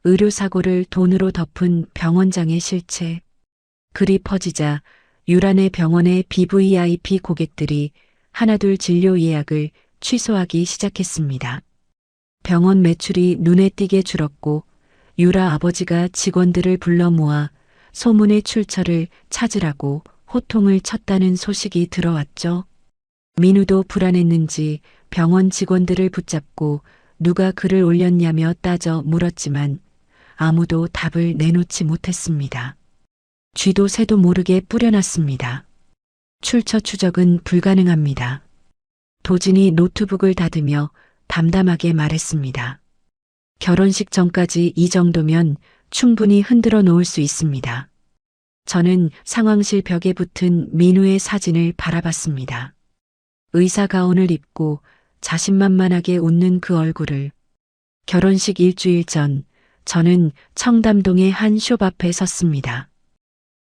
Speaker 1: 의료사고를 돈으로 덮은 병원장의 실체. 글이 퍼지자 유란의 병원의 BVIP 고객들이 하나둘 진료 예약을 취소하기 시작했습니다. 병원 매출이 눈에 띄게 줄었고 유라 아버지가 직원들을 불러 모아 소문의 출처를 찾으라고 호통을 쳤다는 소식이 들어왔죠. 민우도 불안했는지 병원 직원들을 붙잡고 누가 글을 올렸냐며 따져 물었지만 아무도 답을 내놓지 못했습니다. 쥐도 새도 모르게 뿌려놨습니다. 출처 추적은 불가능합니다. 도진이 노트북을 닫으며 담담하게 말했습니다. 결혼식 전까지 이 정도면 충분히 흔들어 놓을 수 있습니다. 저는 상황실 벽에 붙은 민우의 사진을 바라봤습니다. 의사 가운을 입고 자신만만하게 웃는 그 얼굴을. 결혼식 일주일 전 저는 청담동의 한 숍 앞에 섰습니다.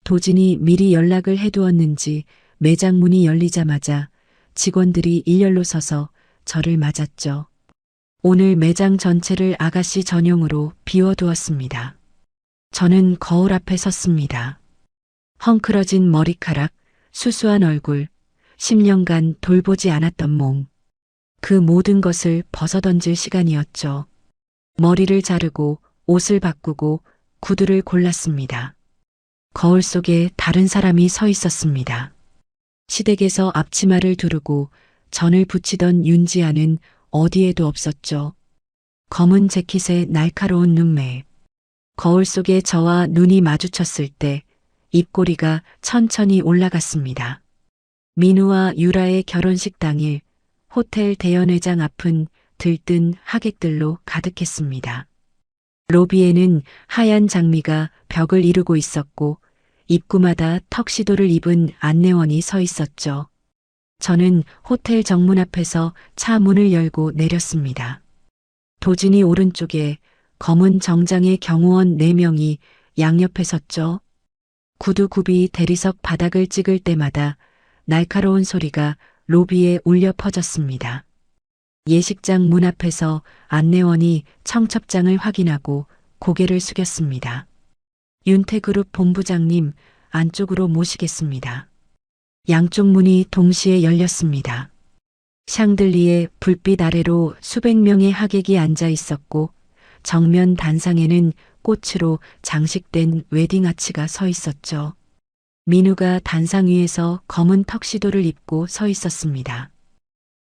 Speaker 1: 도진이 미리 연락을 해두었는지 매장 문이 열리자마자 직원들이 일렬로 서서 저를 맞았죠. 오늘 매장 전체를 아가씨 전용으로 비워두었습니다. 저는 거울 앞에 섰습니다. 헝클어진 머리카락, 수수한 얼굴, 10년간 돌보지 않았던 몸. 그 모든 것을 벗어던질 시간이었죠. 머리를 자르고 옷을 바꾸고 구두를 골랐습니다. 거울 속에 다른 사람이 서 있었습니다. 시댁에서 앞치마를 두르고 전을 붙이던 윤지아는 어디에도 없었죠. 검은 재킷에 날카로운 눈매. 거울 속에 저와 눈이 마주쳤을 때 입꼬리가 천천히 올라갔습니다. 민우와 유라의 결혼식 당일 호텔 대연회장 앞은 들뜬 하객들로 가득했습니다. 로비에는 하얀 장미가 벽을 이루고 있었고 입구마다 턱시도를 입은 안내원이 서 있었죠. 저는 호텔 정문 앞에서 차 문을 열고 내렸습니다. 도진이 오른쪽에 검은 정장의 경호원 4명이 양옆에 섰죠. 구두굽이 대리석 바닥을 찍을 때마다 날카로운 소리가 로비에 울려 퍼졌습니다. 예식장 문 앞에서 안내원이 청첩장을 확인하고 고개를 숙였습니다. 윤태그룹 본부장님, 안쪽으로 모시겠습니다. 양쪽 문이 동시에 열렸습니다. 샹들리에 불빛 아래로 수백 명의 하객이 앉아 있었고 정면 단상에는 꽃으로 장식된 웨딩 아치가 서 있었죠. 민우가 단상 위에서 검은 턱시도를 입고 서 있었습니다.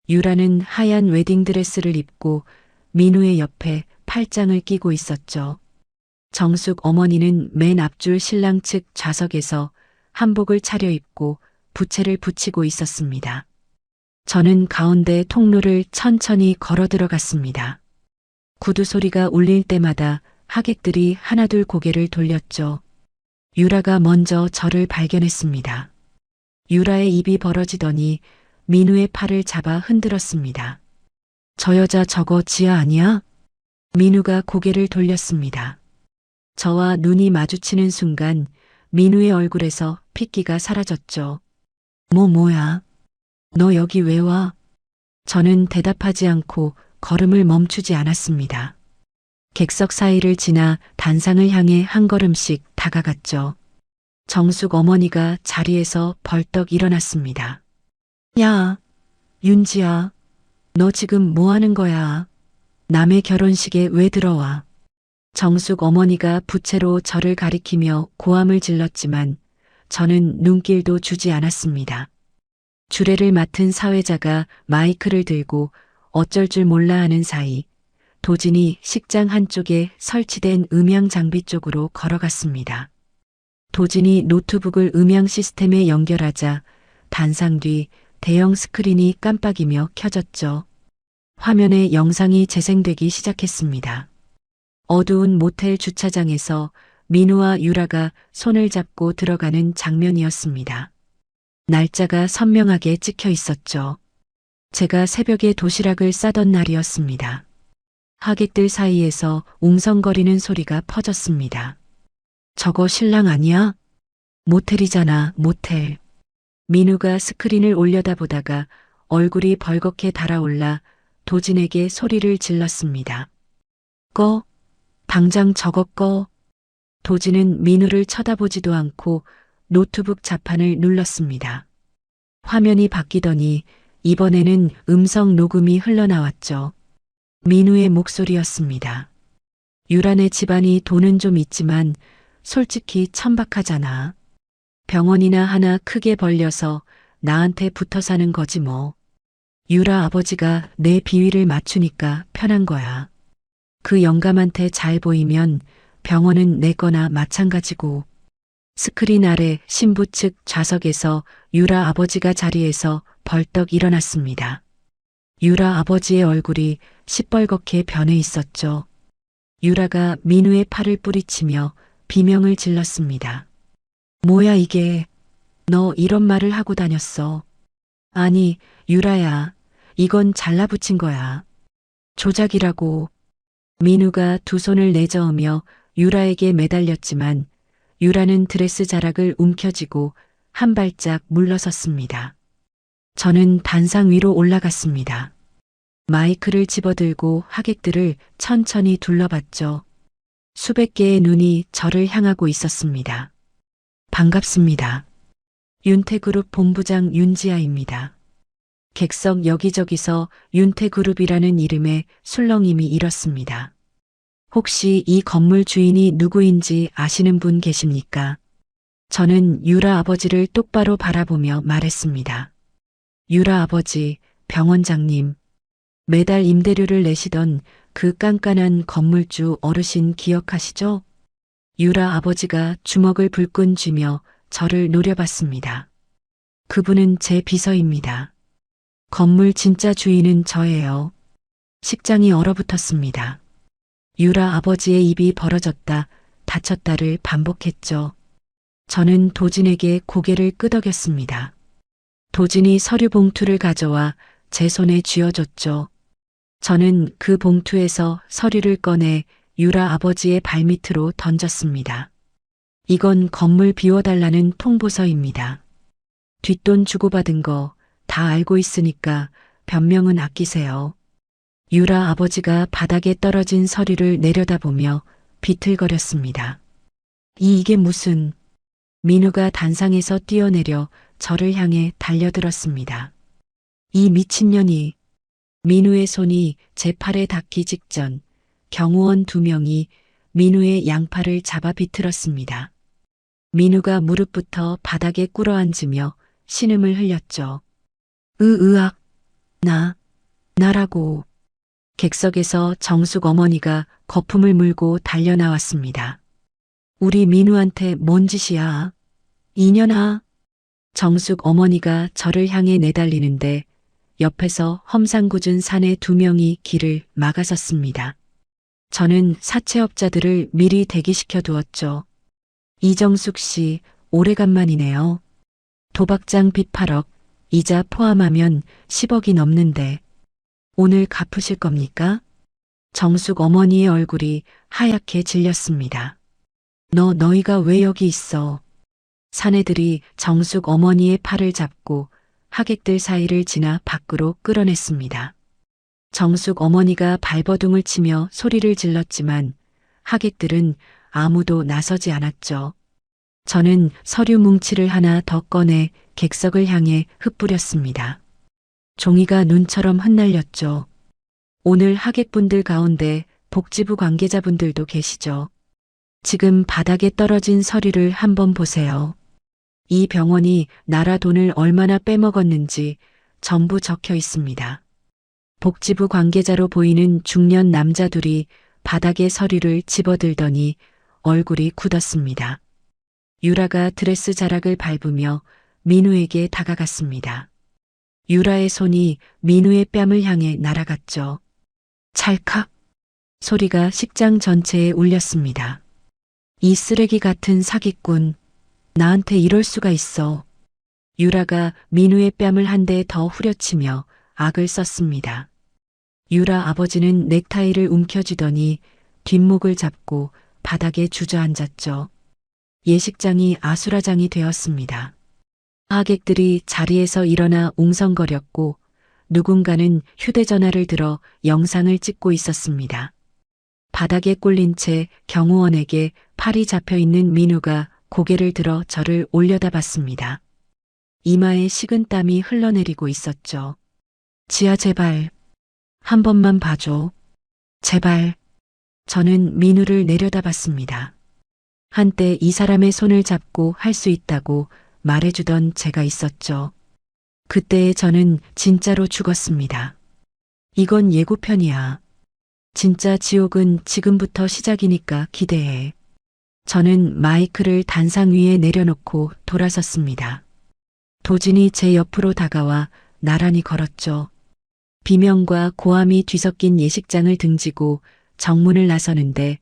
Speaker 1: 유라는 하얀 웨딩드레스를 입고 민우의 옆에 팔짱을 끼고 있었죠. 정숙 어머니는 맨 앞줄 신랑 측 좌석에서 한복을 차려입고 부채를 붙이고 있었습니다. 저는 가운데 통로를 천천히 걸어 들어갔습니다. 구두 소리가 울릴 때마다 하객들이 하나둘 고개를 돌렸죠. 유라가 먼저 저를 발견했습니다. 유라의 입이 벌어지더니 민우의 팔을 잡아 흔들었습니다. 저 여자 저거 지아 아니야? 민우가 고개를 돌렸습니다. 저와 눈이 마주치는 순간 민우의 얼굴에서 핏기가 사라졌죠. 뭐야? 너 여기 왜 와? 저는 대답하지 않고 걸음을 멈추지 않았습니다. 객석 사이를 지나 단상을 향해 한 걸음씩 다가갔죠. 정숙 어머니가 자리에서 벌떡 일어났습니다. 야, 윤지야, 너 지금 뭐 하는 거야? 남의 결혼식에 왜 들어와? 정숙 어머니가 부채로 저를 가리키며 고함을 질렀지만 저는 눈길도 주지 않았습니다. 주례를 맡은 사회자가 마이크를 들고 어쩔 줄 몰라 하는 사이 도진이 식장 한쪽에 설치된 음향 장비 쪽으로 걸어갔습니다. 도진이 노트북을 음향 시스템에 연결하자 단상 뒤 대형 스크린이 깜빡이며 켜졌죠. 화면에 영상이 재생되기 시작했습니다. 어두운 모텔 주차장에서 민우와 유라가 손을 잡고 들어가는 장면이었습니다. 날짜가 선명하게 찍혀 있었죠. 제가 새벽에 도시락을 싸던 날이었습니다. 하객들 사이에서 웅성거리는 소리가 퍼졌습니다. 저거 신랑 아니야? 모텔이잖아, 모텔. 민우가 스크린을 올려다보다가 얼굴이 벌겋게 달아올라 도진에게 소리를 질렀습니다. 꺼. 당장 저거 꺼. 도진은 민우를 쳐다보지도 않고 노트북 자판을 눌렀습니다. 화면이 바뀌더니 이번에는 음성 녹음이 흘러나왔죠. 민우의 목소리였습니다. 유란의 집안이 돈은 좀 있지만 솔직히 천박하잖아. 병원이나 하나 크게 벌려서 나한테 붙어 사는 거지 뭐. 유라 아버지가 내 비위를 맞추니까 편한 거야. 그 영감한테 잘 보이면 병원은 내 거나 마찬가지고. 스크린 아래 신부 측 좌석에서 유라 아버지가 자리에서 벌떡 일어났습니다. 유라 아버지의 얼굴이 시뻘겋게 변해 있었죠. 유라가 민우의 팔을 뿌리치며 비명을 질렀습니다. 뭐야 이게? 너 이런 말을 하고 다녔어. 아니, 유라야, 이건 잘라붙인 거야. 조작이라고. 민우가 두 손을 내저으며 유라에게 매달렸지만 유라는 드레스 자락을 움켜쥐고 한 발짝 물러섰습니다. 저는 단상 위로 올라갔습니다. 마이크를 집어들고 하객들을 천천히 둘러봤죠. 수백 개의 눈이 저를 향하고 있었습니다. 반갑습니다. 윤태그룹 본부장 윤지아입니다. 객석 여기저기서 윤태그룹이라는 이름에 술렁임이 일었습니다. 혹시 이 건물 주인이 누구인지 아시는 분 계십니까? 저는 유라 아버지를 똑바로 바라보며 말했습니다. 유라 아버지, 병원장님, 매달 임대료를 내시던 그 깐깐한 건물주 어르신 기억하시죠? 유라 아버지가 주먹을 불끈 쥐며 저를 노려봤습니다. 그분은 제 비서입니다. 건물 진짜 주인은 저예요. 식장이 얼어붙었습니다. 유라 아버지의 입이 벌어졌다 닫혔다를 반복했죠. 저는 도진에게 고개를 끄덕였습니다. 도진이 서류 봉투를 가져와 제 손에 쥐어줬죠. 저는 그 봉투에서 서류를 꺼내 유라 아버지의 발밑으로 던졌습니다. 이건 건물 비워달라는 통보서입니다. 뒷돈 주고받은 거 다 알고 있으니까 변명은 아끼세요. 유라 아버지가 바닥에 떨어진 서류를 내려다보며 비틀거렸습니다. 이게 무슨... 민우가 단상에서 뛰어내려 저를 향해 달려들었습니다. 이 미친년이... 민우의 손이 제 팔에 닿기 직전 경호원 2명이 민우의 양팔을 잡아 비틀었습니다. 민우가 무릎부터 바닥에 꿇어앉으며 신음을 흘렸죠. 으악, 나라고. 객석에서 정숙 어머니가 거품을 물고 달려나왔습니다. 우리 민우한테 뭔 짓이야? 이년아. 정숙 어머니가 저를 향해 내달리는데 옆에서 험상궂은 사내 2명이 길을 막아섰습니다. 저는 사채업자들을 미리 대기시켜 두었죠. 이정숙 씨, 오래간만이네요. 도박장 빚 8억, 이자 포함하면 10억이 넘는데 오늘 갚으실 겁니까? 정숙 어머니의 얼굴이 하얗게 질렸습니다. 너희가 왜 여기 있어? 사내들이 정숙 어머니의 팔을 잡고 하객들 사이를 지나 밖으로 끌어냈습니다. 정숙 어머니가 발버둥을 치며 소리를 질렀지만 하객들은 아무도 나서지 않았죠. 저는 서류 뭉치를 하나 더 꺼내 객석을 향해 흩뿌렸습니다. 종이가 눈처럼 흩날렸죠. 오늘 하객분들 가운데 복지부 관계자분들도 계시죠. 지금 바닥에 떨어진 서류를 한번 보세요. 이 병원이 나라 돈을 얼마나 빼먹었는지 전부 적혀 있습니다. 복지부 관계자로 보이는 중년 남자 둘이 바닥에 서류를 집어들더니 얼굴이 굳었습니다. 유라가 드레스 자락을 밟으며 민우에게 다가갔습니다. 유라의 손이 민우의 뺨을 향해 날아갔죠. 찰칵 소리가 식장 전체에 울렸습니다. 이 쓰레기 같은 사기꾼, 나한테 이럴 수가 있어. 유라가 민우의 뺨을 한 대 더 후려치며 악을 썼습니다. 유라 아버지는 넥타이를 움켜쥐더니 뒷목을 잡고 바닥에 주저앉았죠. 예식장이 아수라장이 되었습니다. 하객들이 자리에서 일어나 웅성거렸고 누군가는 휴대전화를 들어 영상을 찍고 있었습니다. 바닥에 꼴린 채 경호원에게 팔이 잡혀있는 민우가 고개를 들어 저를 올려다봤습니다. 이마에 식은땀이 흘러내리고 있었죠. 지아 제발 한 번만 봐줘. 제발. 저는 민우를 내려다봤습니다. 한때 이 사람의 손을 잡고 할 수 있다고 말해주던 제가 있었죠. 그때의 저는 진짜로 죽었습니다. 이건 예고편이야. 진짜 지옥은 지금부터 시작이니까 기대해. 저는 마이크를 단상 위에 내려놓고 돌아섰습니다. 도진이 제 옆으로 다가와 나란히 걸었죠. 비명과 고함이 뒤섞인 예식장을 등지고 정문을 나서는데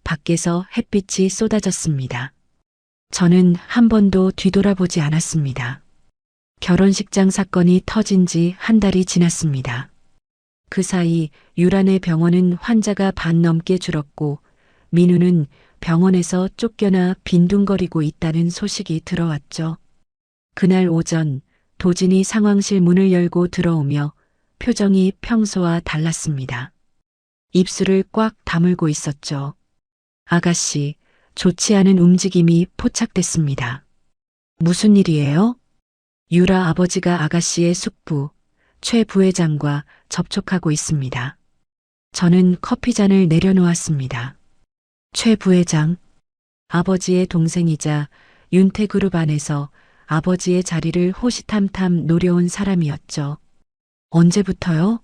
Speaker 1: 밖에서 햇빛이 쏟아졌습니다. 저는 한 번도 뒤돌아보지 않았습니다. 결혼식장 사건이 터진 지 한 달이 지났습니다. 그 사이 유란의 병원은 환자가 반 넘게 줄었고 민우는 병원에서 쫓겨나 빈둥거리고 있다는 소식이 들어왔죠. 그날 오전 도진이 상황실 문을 열고 들어오며 표정이 평소와 달랐습니다. 입술을 꽉 다물고 있었죠. 아가씨, 좋지 않은 움직임이 포착됐습니다. 무슨 일이에요? 유라 아버지가 아가씨의 숙부, 최 부회장과 접촉하고 있습니다. 저는 커피잔을 내려놓았습니다. 최 부회장, 아버지의 동생이자 윤태그룹 안에서 아버지의 자리를 호시탐탐 노려온 사람이었죠. 언제부터요?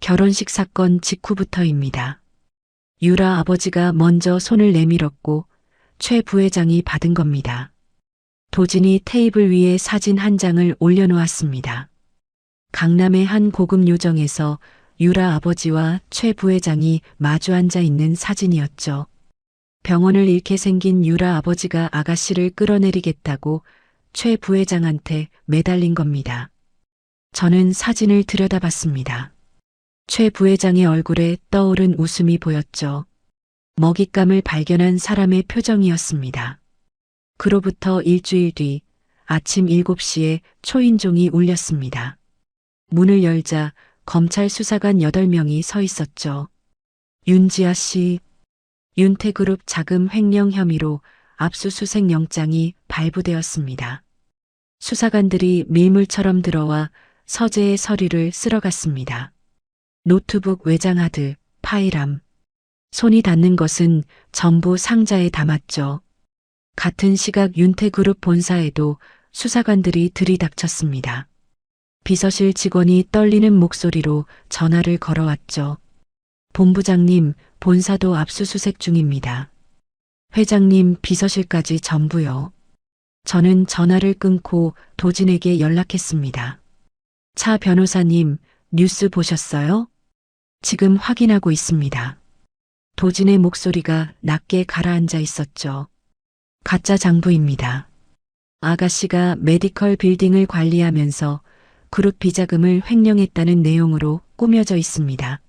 Speaker 1: 결혼식 사건 직후부터입니다. 유라 아버지가 먼저 손을 내밀었고 최 부회장이 받은 겁니다. 도진이 테이블 위에 사진 한 장을 올려놓았습니다. 강남의 한 고급 요정에서 유라 아버지와 최 부회장이 마주 앉아 있는 사진이었죠. 병원을 잃게 생긴 유라 아버지가 아가씨를 끌어내리겠다고 최 부회장한테 매달린 겁니다. 저는 사진을 들여다봤습니다. 최 부회장의 얼굴에 떠오른 웃음이 보였죠. 먹잇감을 발견한 사람의 표정이었습니다. 그로부터 일주일 뒤 아침 7시에 초인종이 울렸습니다. 문을 열자 검찰 수사관 8명이 서 있었죠. 윤지아 씨, 윤태그룹 자금 횡령 혐의로 압수수색 영장이 발부되었습니다. 수사관들이 밀물처럼 들어와 서재의 서류를 쓸어갔습니다. 노트북 외장하드, 파일함. 손이 닿는 것은 전부 상자에 담았죠. 같은 시각 윤태그룹 본사에도 수사관들이 들이닥쳤습니다. 비서실 직원이 떨리는 목소리로 전화를 걸어왔죠. 본부장님, 본사도 압수수색 중입니다. 회장님, 비서실까지 전부요. 저는 전화를 끊고 도진에게 연락했습니다. 차 변호사님, 뉴스 보셨어요? 지금 확인하고 있습니다. 도진의 목소리가 낮게 가라앉아 있었죠. 가짜 장부입니다. 아가씨가 메디컬 빌딩을 관리하면서 그룹 비자금을 횡령했다는 내용으로 꾸며져 있습니다.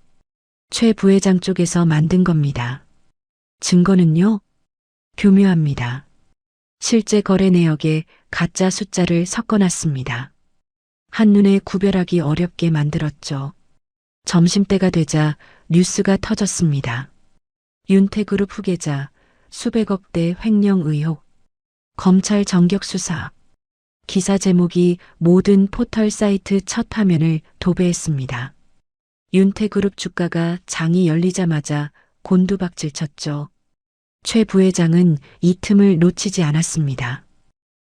Speaker 1: 최 부회장 쪽에서 만든 겁니다. 증거는요? 교묘합니다. 실제 거래 내역에 가짜 숫자를 섞어놨습니다. 한눈에 구별하기 어렵게 만들었죠. 점심때가 되자 뉴스가 터졌습니다. 윤태그룹 후계자, 수백억대 횡령 의혹, 검찰 전격 수사. 기사 제목이 모든 포털 사이트 첫 화면을 도배했습니다. 윤태그룹 주가가 장이 열리자마자 곤두박질 쳤죠. 최 부회장은 이 틈을 놓치지 않았습니다.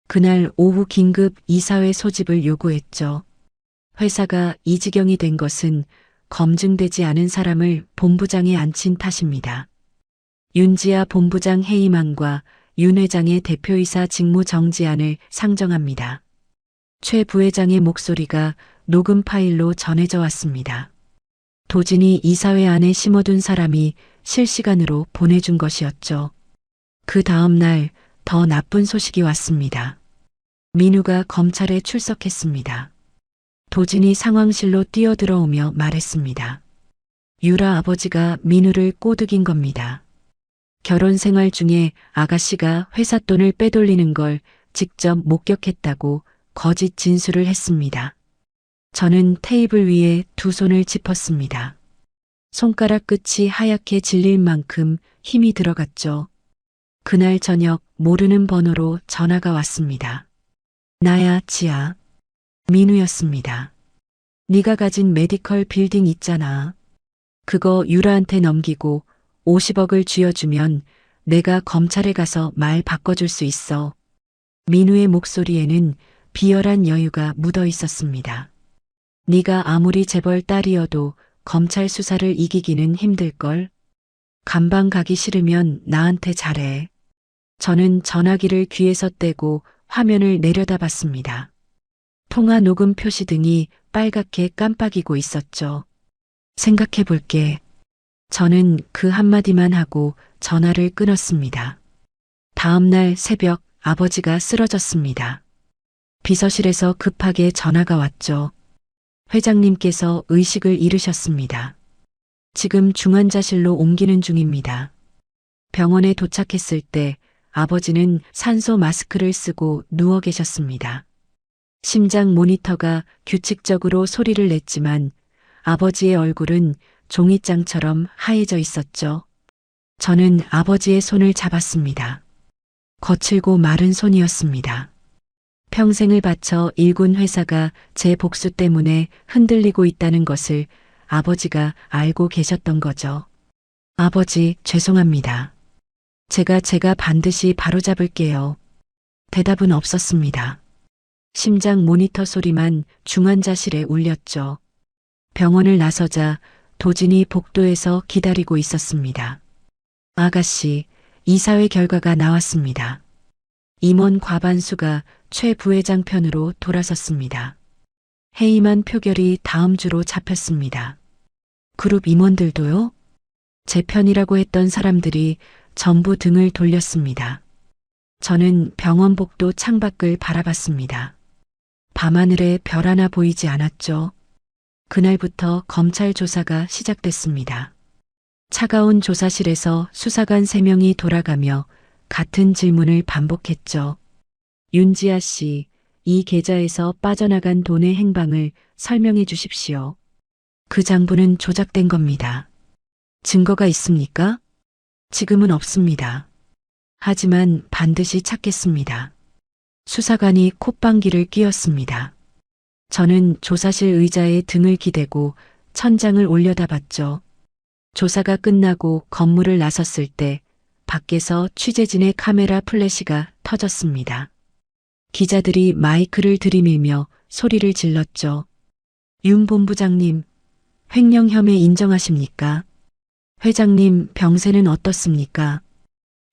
Speaker 1: 그날 오후 긴급 이사회 소집을 요구했죠. 회사가 이 지경이 된 것은 검증되지 않은 사람을 본부장에 앉힌 탓입니다. 윤지아 본부장 해임안과 윤 회장의 대표이사 직무 정지안을 상정합니다. 최 부회장의 목소리가 녹음 파일로 전해져 왔습니다. 도진이 이사회 안에 심어둔 사람이 실시간으로 보내준 것이었죠. 그 다음 날 더 나쁜 소식이 왔습니다. 민우가 검찰에 출석했습니다. 도진이 상황실로 뛰어들어오며 말했습니다. 유라 아버지가 민우를 꼬드긴 겁니다. 결혼 생활 중에 아가씨가 회사 돈을 빼돌리는 걸 직접 목격했다고 거짓 진술을 했습니다. 저는 테이블 위에 두 손을 짚었습니다. 손가락 끝이 하얗게 질릴 만큼 힘이 들어갔죠. 그날 저녁 모르는 번호로 전화가 왔습니다. 나야, 지아. 민우였습니다. 네가 가진 메디컬 빌딩 있잖아. 그거 유라한테 넘기고 50억을 쥐어주면 내가 검찰에 가서 말 바꿔줄 수 있어. 민우의 목소리에는 비열한 여유가 묻어 있었습니다. 네가 아무리 재벌 딸이어도 검찰 수사를 이기기는 힘들걸. 감방 가기 싫으면 나한테 잘해. 저는 전화기를 귀에서 떼고 화면을 내려다봤습니다. 통화 녹음 표시 등이 빨갛게 깜빡이고 있었죠. 생각해 볼게. 저는 그 한마디만 하고 전화를 끊었습니다. 다음 날 새벽 아버지가 쓰러졌습니다. 비서실에서 급하게 전화가 왔죠. 회장님께서 의식을 잃으셨습니다. 지금 중환자실로 옮기는 중입니다. 병원에 도착했을 때 아버지는 산소 마스크를 쓰고 누워 계셨습니다. 심장 모니터가 규칙적으로 소리를 냈지만 아버지의 얼굴은 종이장처럼 하얘져 있었죠. 저는 아버지의 손을 잡았습니다. 거칠고 마른 손이었습니다. 평생을 바쳐 일군 회사가 제 복수 때문에 흔들리고 있다는 것을 아버지가 알고 계셨던 거죠. 아버지, 죄송합니다. 제가 반드시 바로잡을게요. 대답은 없었습니다. 심장 모니터 소리만 중환자실에 울렸죠. 병원을 나서자 도진이 복도에서 기다리고 있었습니다. 아가씨, 이사회 결과가 나왔습니다. 임원 과반수가 최 부회장 편으로 돌아섰습니다. 해임안 표결이 다음 주로 잡혔습니다. 그룹 임원들도요? 제 편이라고 했던 사람들이 전부 등을 돌렸습니다. 저는 병원 복도 창밖을 바라봤습니다. 밤하늘에 별 하나 보이지 않았죠. 그날부터 검찰 조사가 시작됐습니다. 차가운 조사실에서 수사관 3명이 돌아가며 같은 질문을 반복했죠. 윤지아 씨, 이 계좌에서 빠져나간 돈의 행방을 설명해 주십시오. 그 장부는 조작된 겁니다. 증거가 있습니까? 지금은 없습니다. 하지만 반드시 찾겠습니다. 수사관이 콧방귀를 뀌었습니다. 저는 조사실 의자에 등을 기대고 천장을 올려다봤죠. 조사가 끝나고 건물을 나섰을 때 밖에서 취재진의 카메라 플래시가 터졌습니다. 기자들이 마이크를 들이밀며 소리를 질렀죠. 윤 본부장님, 횡령 혐의 인정하십니까? 회장님, 병세는 어떻습니까?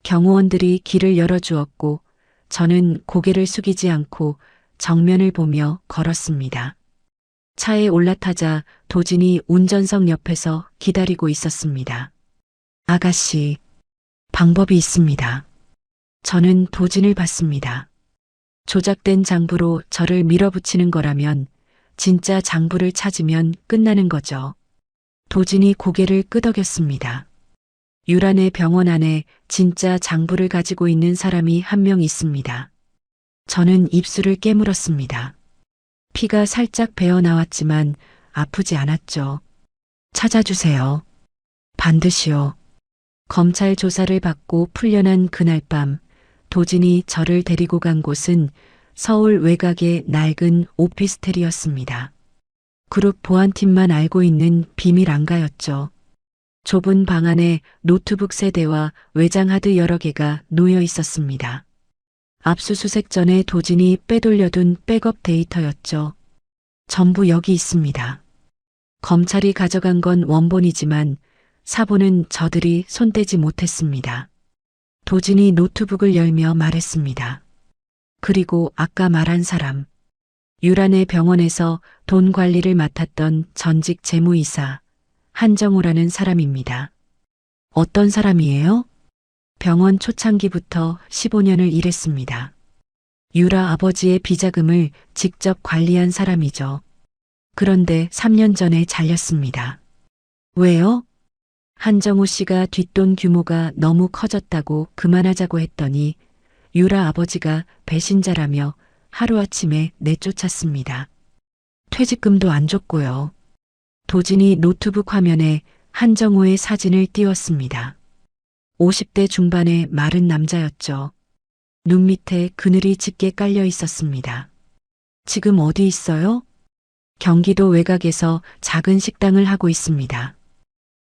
Speaker 1: 경호원들이 길을 열어주었고 저는 고개를 숙이지 않고 정면을 보며 걸었습니다. 차에 올라타자 도진이 운전석 옆에서 기다리고 있었습니다. 아가씨, 방법이 있습니다. 저는 도진을 봤습니다. 조작된 장부로 저를 밀어붙이는 거라면 진짜 장부를 찾으면 끝나는 거죠. 도진이 고개를 끄덕였습니다. 유란의 병원 안에 진짜 장부를 가지고 있는 사람이 한 명 있습니다. 저는 입술을 깨물었습니다. 피가 살짝 배어 나왔지만 아프지 않았죠. 찾아주세요. 반드시요. 검찰 조사를 받고 풀려난 그날 밤 도진이 저를 데리고 간 곳은 서울 외곽의 낡은 오피스텔이었습니다. 그룹 보안팀만 알고 있는 비밀 안가였죠. 좁은 방 안에 노트북 세대와 외장하드 여러 개가 놓여 있었습니다. 압수수색 전에 도진이 빼돌려둔 백업 데이터였죠. 전부 여기 있습니다. 검찰이 가져간 건 원본이지만 사본은 저들이 손대지 못했습니다. 도진이 노트북을 열며 말했습니다. 그리고 아까 말한 사람, 유란의 병원에서 돈 관리를 맡았던 전직 재무이사 한정우라는 사람입니다. 어떤 사람이에요? 병원 초창기부터 15년을 일했습니다. 유라 아버지의 비자금을 직접 관리한 사람이죠. 그런데 3년 전에 잘렸습니다. 왜요? 한정우 씨가 뒷돈 규모가 너무 커졌다고 그만하자고 했더니 유라 아버지가 배신자라며 하루아침에 내쫓았습니다. 퇴직금도 안 줬고요. 도진이 노트북 화면에 한정우의 사진을 띄웠습니다. 50대 중반의 마른 남자였죠. 눈 밑에 그늘이 짙게 깔려 있었습니다. 지금 어디 있어요? 경기도 외곽에서 작은 식당을 하고 있습니다.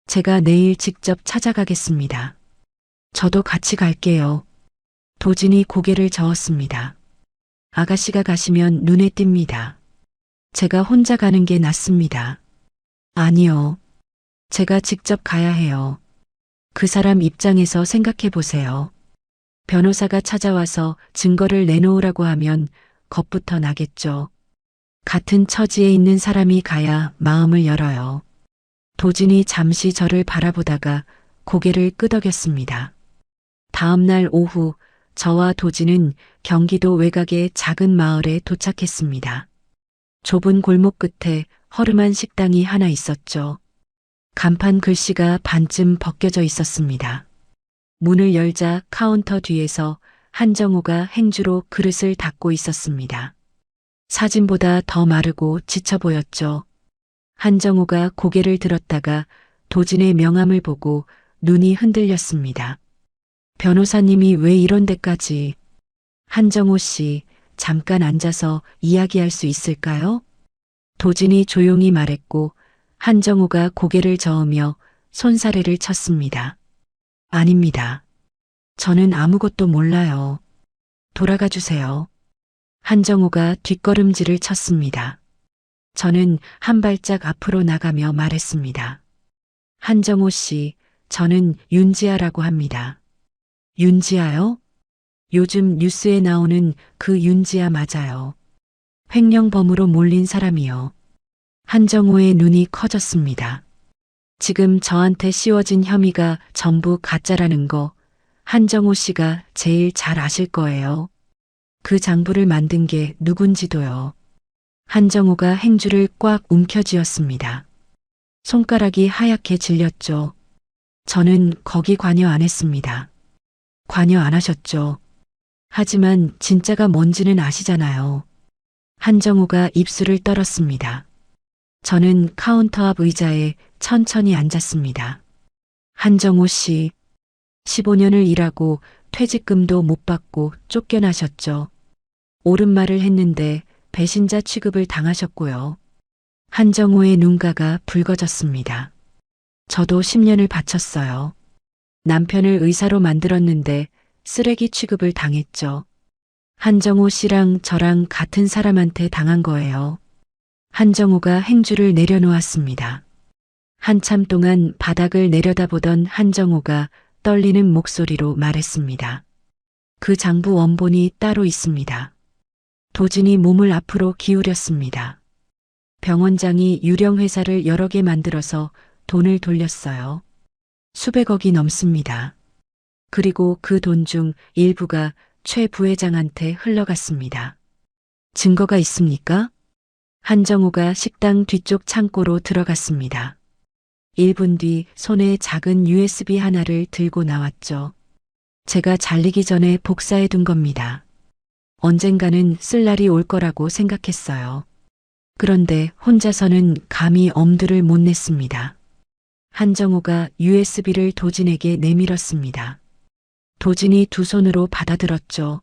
Speaker 1: 제가 내일 직접 찾아가겠습니다. 저도 같이 갈게요. 도진이 고개를 저었습니다. 아가씨가 가시면 눈에 띕니다. 제가 혼자 가는 게 낫습니다. 아니요. 제가 직접 가야 해요. 그 사람 입장에서 생각해 보세요. 변호사가 찾아와서 증거를 내놓으라고 하면 겁부터 나겠죠. 같은 처지에 있는 사람이 가야 마음을 열어요. 도진이 잠시 저를 바라보다가 고개를 끄덕였습니다. 다음 날 오후 저와 도진은 경기도 외곽의 작은 마을에 도착했습니다. 좁은 골목 끝에 허름한 식당이 하나 있었죠. 간판 글씨가 반쯤 벗겨져 있었습니다. 문을 열자 카운터 뒤에서 한정우가 행주로 그릇을 닦고 있었습니다. 사진보다 더 마르고 지쳐 보였죠. 한정우가 고개를 들었다가 도진의 명함을 보고 눈이 흔들렸습니다. 변호사님이 왜 이런 데까지? 한정우 씨, 잠깐 앉아서 이야기할 수 있을까요? 도진이 조용히 말했고 한정우가 고개를 저으며 손사래를 쳤습니다. 아닙니다. 저는 아무것도 몰라요. 돌아가 주세요. 한정우가 뒷걸음질을 쳤습니다. 저는 한 발짝 앞으로 나가며 말했습니다. 한정우 씨, 저는 윤지아라고 합니다. 윤지아요? 요즘 뉴스에 나오는 그 윤지아 맞아요. 횡령범으로 몰린 사람이요. 한정우의 눈이 커졌습니다. 지금 저한테 씌워진 혐의가 전부 가짜라는 거 한정우 씨가 제일 잘 아실 거예요. 그 장부를 만든 게 누군지도요. 한정우가 행주를 꽉 움켜쥐었습니다. 손가락이 하얗게 질렸죠. 저는 거기 관여 안 했습니다. 관여 안 하셨죠. 하지만 진짜가 뭔지는 아시잖아요. 한정우가 입술을 떨었습니다. 저는 카운터 앞 의자에 천천히 앉았습니다. 한정우 씨, 15년을 일하고 퇴직금도 못 받고 쫓겨나셨죠. 옳은 말을 했는데 배신자 취급을 당하셨고요. 한정우의 눈가가 붉어졌습니다. 저도 10년을 바쳤어요. 남편을 의사로 만들었는데 쓰레기 취급을 당했죠. 한정우 씨랑 저랑 같은 사람한테 당한 거예요. 한정우가 행주를 내려놓았습니다. 한참 동안 바닥을 내려다보던 한정우가 떨리는 목소리로 말했습니다. 그 장부 원본이 따로 있습니다. 도진이 몸을 앞으로 기울였습니다. 병원장이 유령 회사를 여러 개 만들어서 돈을 돌렸어요. 수백억이 넘습니다. 그리고 그 돈 중 일부가 최 부회장한테 흘러갔습니다. 증거가 있습니까? 한정우가 식당 뒤쪽 창고로 들어갔습니다. 1분 뒤 손에 작은 USB 하나를 들고 나왔죠. 제가 잘리기 전에 복사해 둔 겁니다. 언젠가는 쓸 날이 올 거라고 생각했어요. 그런데 혼자서는 감히 엄두를 못 냈습니다. 한정우가 USB를 도진에게 내밀었습니다. 도진이 두 손으로 받아들었죠.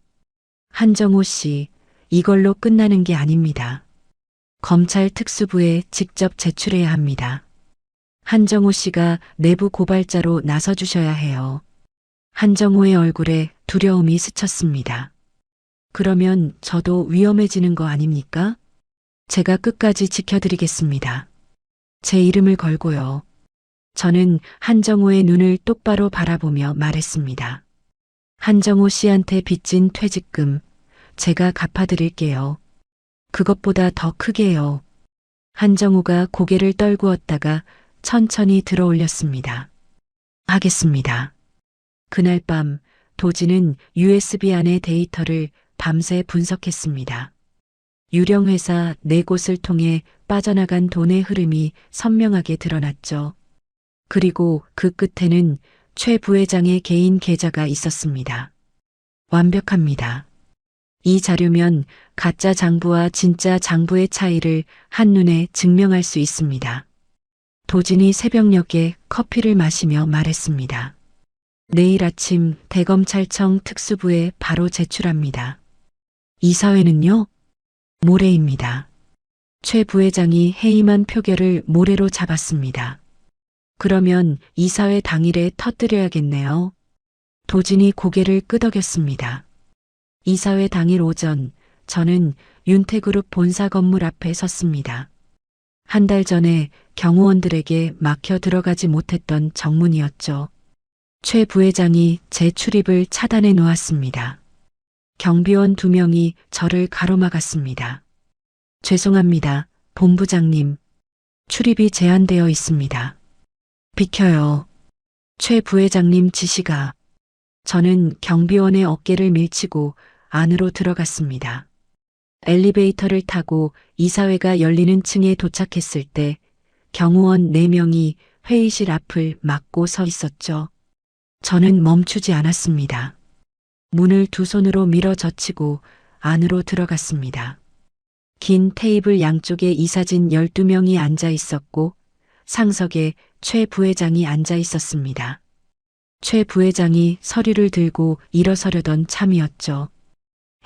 Speaker 1: 한정우 씨, 이걸로 끝나는 게 아닙니다. 검찰 특수부에 직접 제출해야 합니다. 한정우 씨가 내부 고발자로 나서주셔야 해요. 한정우의 얼굴에 두려움이 스쳤습니다. 그러면 저도 위험해지는 거 아닙니까? 제가 끝까지 지켜드리겠습니다. 제 이름을 걸고요. 저는 한정우의 눈을 똑바로 바라보며 말했습니다. 한정우 씨한테 빚진 퇴직금, 제가 갚아드릴게요. 그것보다 더 크게요. 한정우가 고개를 떨구었다가 천천히 들어 올렸습니다. 하겠습니다. 그날 밤 도진은 USB 안의 데이터를 밤새 분석했습니다. 유령회사 4곳을 통해 빠져나간 돈의 흐름이 선명하게 드러났죠. 그리고 그 끝에는 최 부회장의 개인 계좌가 있었습니다. 완벽합니다. 이 자료면 가짜 장부와 진짜 장부의 차이를 한눈에 증명할 수 있습니다. 도진이 새벽녘에 커피를 마시며 말했습니다. 내일 아침 대검찰청 특수부에 바로 제출합니다. 이사회는요? 모레입니다. 최 부회장이 해임한 표결을 모레로 잡았습니다. 그러면 이사회 당일에 터뜨려야겠네요. 도진이 고개를 끄덕였습니다. 이사회 당일 오전 저는 윤태그룹 본사 건물 앞에 섰습니다. 한 달 전에 경호원들에게 막혀 들어가지 못했던 정문이었죠. 최 부회장이 제 출입을 차단해 놓았습니다. 경비원 2명이 저를 가로막았습니다. 죄송합니다, 본부장님. 출입이 제한되어 있습니다. 비켜요. 최 부회장님 지시가. 저는 경비원의 어깨를 밀치고 안으로 들어갔습니다. 엘리베이터를 타고 이사회가 열리는 층에 도착했을 때 경호원 4명이 회의실 앞을 막고 서 있었죠. 저는 멈추지 않았습니다. 문을 두 손으로 밀어 젖히고 안으로 들어갔습니다. 긴 테이블 양쪽에 이사진 12명이 앉아 있었고 상석에 최 부회장이 앉아 있었습니다. 최 부회장이 서류를 들고 일어서려던 참이었죠.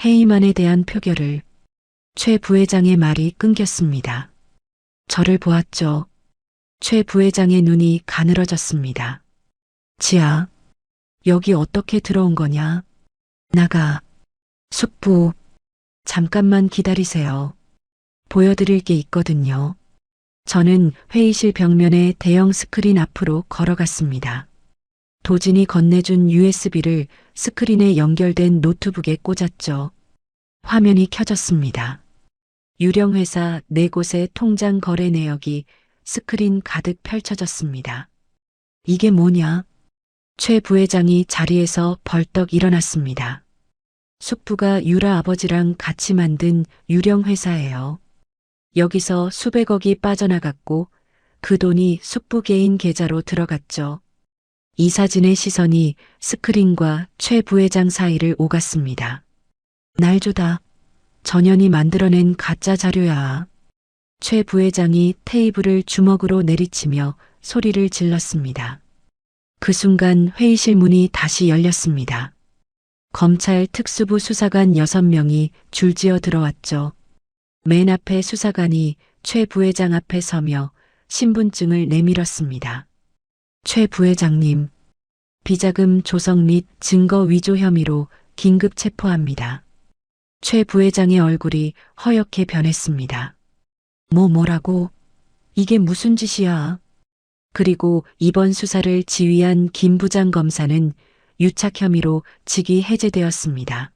Speaker 1: 해임안에 대한 표결을. 최 부회장의 말이 끊겼습니다. 저를 보았죠. 최 부회장의 눈이 가늘어졌습니다. 지아, 여기 어떻게 들어온 거냐? 나가. 숙부, 잠깐만 기다리세요. 보여드릴 게 있거든요. 저는 회의실 벽면에 대형 스크린 앞으로 걸어갔습니다. 도진이 건네준 USB를 스크린에 연결된 노트북에 꽂았죠. 화면이 켜졌습니다. 유령회사 4곳의 통장 거래 내역이 스크린 가득 펼쳐졌습니다. 이게 뭐냐? 최 부회장이 자리에서 벌떡 일어났습니다. 숙부가 유라 아버지랑 같이 만든 유령회사예요. 여기서 수백억이 빠져나갔고 그 돈이 숙부 개인 계좌로 들어갔죠. 이사진의 시선이 스크린과 최 부회장 사이를 오갔습니다. 날 줘다. 전현이 만들어낸 가짜 자료야. 최 부회장이 테이블을 주먹으로 내리치며 소리를 질렀습니다. 그 순간 회의실 문이 다시 열렸습니다. 검찰 특수부 수사관 6명이 줄지어 들어왔죠. 맨 앞에 수사관이 최 부회장 앞에 서며 신분증을 내밀었습니다. 최 부회장님, 비자금 조성 및 증거 위조 혐의로 긴급 체포합니다. 최 부회장의 얼굴이 허옇게 변했습니다. 뭐라고? 이게 무슨 짓이야? 그리고 이번 수사를 지휘한 김 부장 검사는 유착 혐의로 직위 해제되었습니다.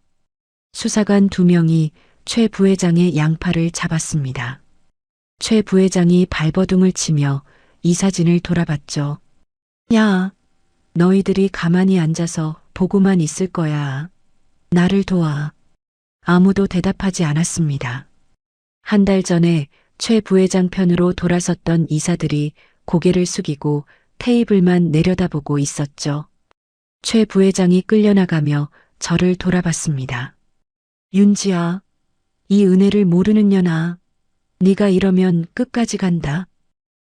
Speaker 1: 수사관 2명이 최 부회장의 양팔을 잡았습니다. 최 부회장이 발버둥을 치며 이 사진을 돌아봤죠. 야, 너희들이 가만히 앉아서 보고만 있을 거야. 나를 도와. 아무도 대답하지 않았습니다. 한 달 전에 최 부회장 편으로 돌아섰던 이사들이 고개를 숙이고 테이블만 내려다보고 있었죠. 최 부회장이 끌려나가며 저를 돌아봤습니다. 윤지아, 이 은혜를 모르는 년아. 네가 이러면 끝까지 간다.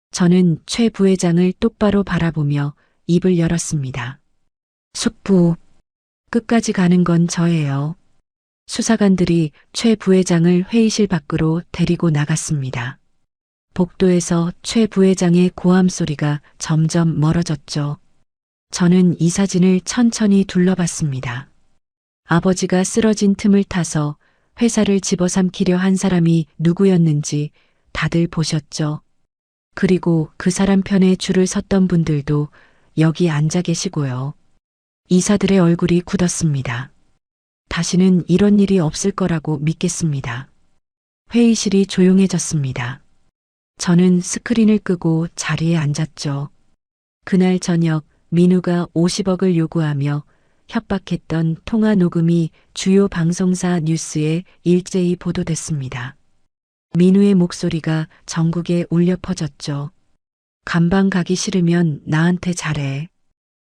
Speaker 1: 저는 최 부회장을 똑바로 바라보며 입을 열었습니다. 숙부, 끝까지 가는 건 저예요. 수사관들이 최 부회장을 회의실 밖으로 데리고 나갔습니다. 복도에서 최 부회장의 고함 소리가 점점 멀어졌죠. 저는 이 사진을 천천히 둘러봤습니다. 아버지가 쓰러진 틈을 타서 회사를 집어삼키려 한 사람이 누구였는지 다들 보셨죠. 그리고 그 사람 편에 줄을 섰던 분들도 여기 앉아 계시고요. 이사들의 얼굴이 굳었습니다. 다시는 이런 일이 없을 거라고 믿겠습니다. 회의실이 조용해졌습니다. 저는 스크린을 끄고 자리에 앉았죠. 그날 저녁 민우가 50억을 요구하며 협박했던 통화 녹음이 주요 방송사 뉴스에 일제히 보도됐습니다. 민우의 목소리가 전국에 울려 퍼졌죠. 감방 가기 싫으면 나한테 잘해.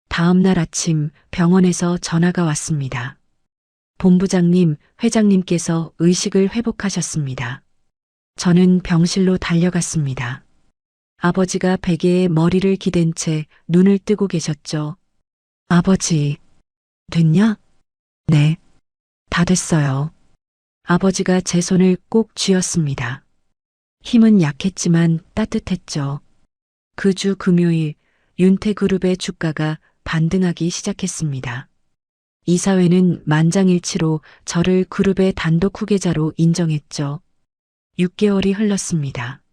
Speaker 1: 다음 날 아침 병원에서 전화가 왔습니다. 본부장님, 회장님께서 의식을 회복하셨습니다. 저는 병실로 달려갔습니다. 아버지가 베개에 머리를 기댄 채 눈을 뜨고 계셨죠. 아버지, 됐냐? 네, 다 됐어요. 아버지가 제 손을 꼭 쥐었습니다. 힘은 약했지만 따뜻했죠. 그 주 금요일 윤태그룹의 주가가 반등하기 시작했습니다. 이사회는 만장일치로 저를 그룹의 단독 후계자로 인정했죠. 6개월이 흘렀습니다.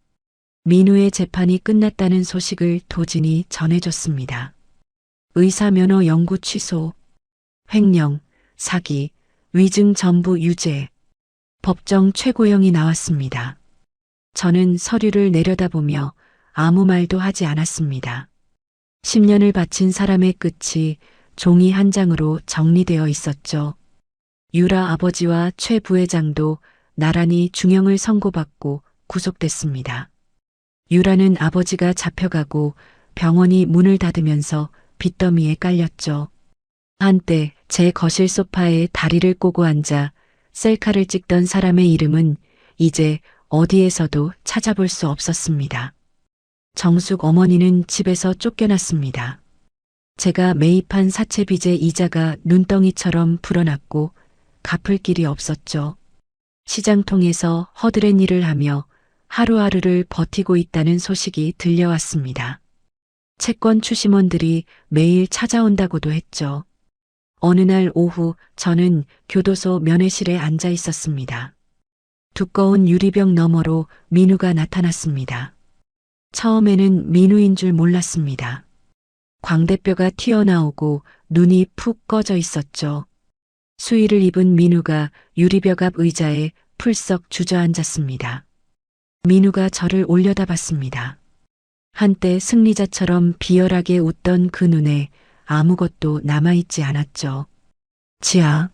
Speaker 1: 민우의 재판이 끝났다는 소식을 도진이 전해줬습니다. 의사면허 영구 취소, 횡령, 사기, 위증 전부 유죄, 법정 최고형이 나왔습니다. 저는 서류를 내려다보며 아무 말도 하지 않았습니다. 10년을 바친 사람의 끝이 종이 한 장으로 정리되어 있었죠. 유라 아버지와 최 부회장도 나란히 중형을 선고받고 구속됐습니다. 유라는 아버지가 잡혀가고 병원이 문을 닫으면서 빚더미에 깔렸죠. 한때 제 거실 소파에 다리를 꼬고 앉아 셀카를 찍던 사람의 이름은 이제 어디에서도 찾아볼 수 없었습니다. 정숙 어머니는 집에서 쫓겨났습니다. 제가 매입한 사채 빚의 이자가 눈덩이처럼 불어났고 갚을 길이 없었죠. 시장통에서 허드렛 일을 하며 하루하루를 버티고 있다는 소식이 들려왔습니다. 채권 추심원들이 매일 찾아온다고도 했죠. 어느 날 오후 저는 교도소 면회실에 앉아 있었습니다. 두꺼운 유리병 너머로 민우가 나타났습니다. 처음에는 민우인 줄 몰랐습니다. 광대뼈가 튀어나오고 눈이 푹 꺼져 있었죠. 수의를 입은 민우가 유리벽 앞 의자에 풀썩 주저앉았습니다. 민우가 저를 올려다봤습니다. 한때 승리자처럼 비열하게 웃던 그 눈에 아무것도 남아있지 않았죠. 지아,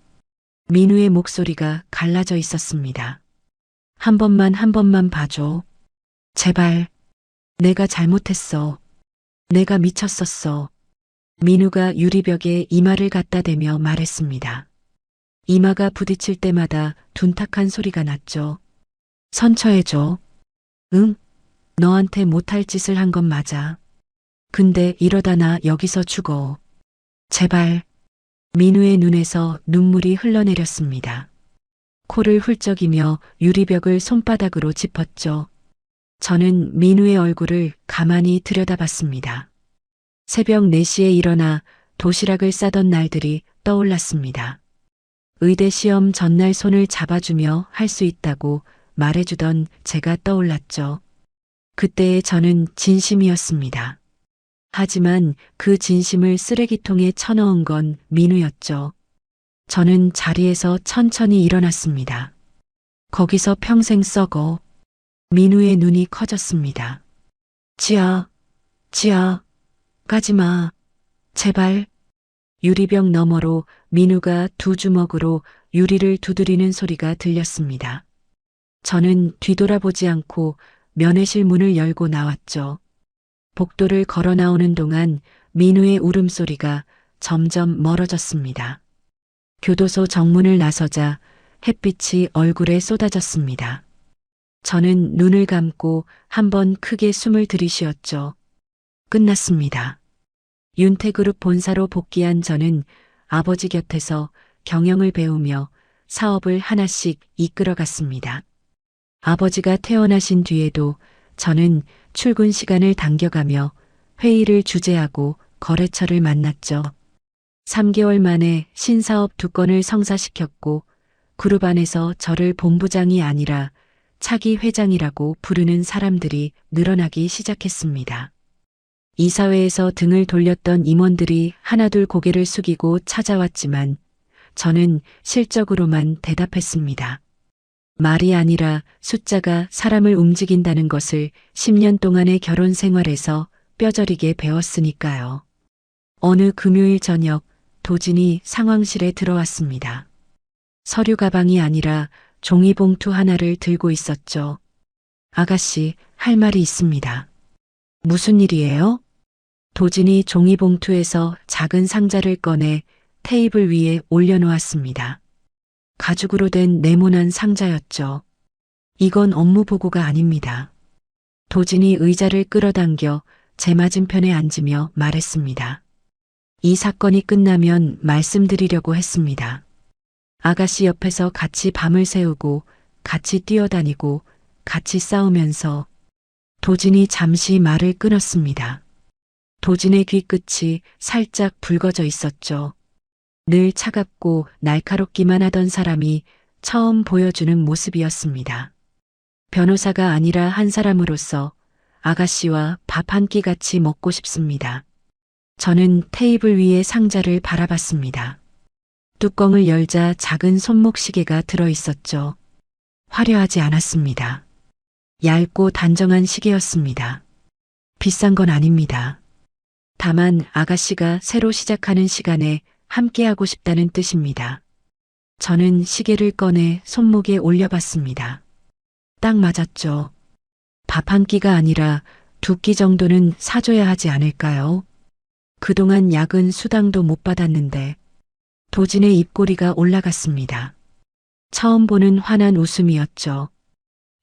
Speaker 1: 민우의 목소리가 갈라져 있었습니다. 한 번만 봐줘. 제발. 내가 잘못했어. 내가 미쳤었어. 민우가 유리벽에 이마를 갖다 대며 말했습니다. 이마가 부딪힐 때마다 둔탁한 소리가 났죠. 선처해줘. 응, 너한테 못할 짓을 한 건 맞아. 근데 이러다 나 여기서 죽어. 제발. 민우의 눈에서 눈물이 흘러내렸습니다. 코를 훌쩍이며 유리벽을 손바닥으로 짚었죠. 저는 민우의 얼굴을 가만히 들여다봤습니다. 새벽 4시에 일어나 도시락을 싸던 날들이 떠올랐습니다. 의대 시험 전날 손을 잡아주며 할 수 있다고 말해주던 제가 떠올랐죠. 그때의 저는 진심이었습니다. 하지만 그 진심을 쓰레기통에 쳐넣은 건 민우였죠. 저는 자리에서 천천히 일어났습니다. 거기서 평생 썩어. 민우의 눈이 커졌습니다. 지아, 가지마. 제발. 유리병 너머로 민우가 두 주먹으로 유리를 두드리는 소리가 들렸습니다. 저는 뒤돌아보지 않고 면회실 문을 열고 나왔죠. 복도를 걸어 나오는 동안 민우의 울음소리가 점점 멀어졌습니다. 교도소 정문을 나서자 햇빛이 얼굴에 쏟아졌습니다. 저는 눈을 감고 한번 크게 숨을 들이쉬었죠. 끝났습니다. 윤태그룹 본사로 복귀한 저는 아버지 곁에서 경영을 배우며 사업을 하나씩 이끌어갔습니다. 아버지가 퇴원하신 뒤에도 저는 출근 시간을 당겨가며 회의를 주재하고 거래처를 만났죠. 3개월 만에 신사업 2건을 성사시켰고 그룹 안에서 저를 본부장이 아니라 차기 회장이라고 부르는 사람들이 늘어나기 시작했습니다. 이사회에서 등을 돌렸던 임원들이 하나둘 고개를 숙이고 찾아왔지만 저는 실적으로만 대답했습니다. 말이 아니라 숫자가 사람을 움직인다는 것을 10년 동안의 결혼 생활에서 뼈저리게 배웠으니까요. 어느 금요일 저녁 도진이 상황실에 들어왔습니다. 서류 가방이 아니라 종이봉투 하나를 들고 있었죠. 아가씨, 할 말이 있습니다. 무슨 일이에요? 도진이 종이봉투에서 작은 상자를 꺼내 테이블 위에 올려놓았습니다. 가죽으로 된 네모난 상자였죠. 이건 업무 보고가 아닙니다. 도진이 의자를 끌어당겨 제 맞은편에 앉으며 말했습니다. 이 사건이 끝나면 말씀드리려고 했습니다. 아가씨 옆에서 같이 밤을 새우고 같이 뛰어다니고 같이 싸우면서 도진이 잠시 말을 끊었습니다. 도진의 귀끝이 살짝 붉어져 있었죠. 늘 차갑고 날카롭기만 하던 사람이 처음 보여주는 모습이었습니다. 변호사가 아니라 한 사람으로서 아가씨와 밥 한 끼 같이 먹고 싶습니다. 저는 테이블 위의 상자를 바라봤습니다. 뚜껑을 열자 작은 손목시계가 들어 있었죠. 화려하지 않았습니다. 얇고 단정한 시계였습니다. 비싼 건 아닙니다. 다만 아가씨가 새로 시작하는 시간에 함께하고 싶다는 뜻입니다. 저는 시계를 꺼내 손목에 올려봤습니다. 딱 맞았죠. 밥 한 끼가 아니라 2끼 정도는 사줘야 하지 않을까요? 그동안 야근 수당도 못 받았는데 도진의 입꼬리가 올라갔습니다. 처음 보는 환한 웃음이었죠.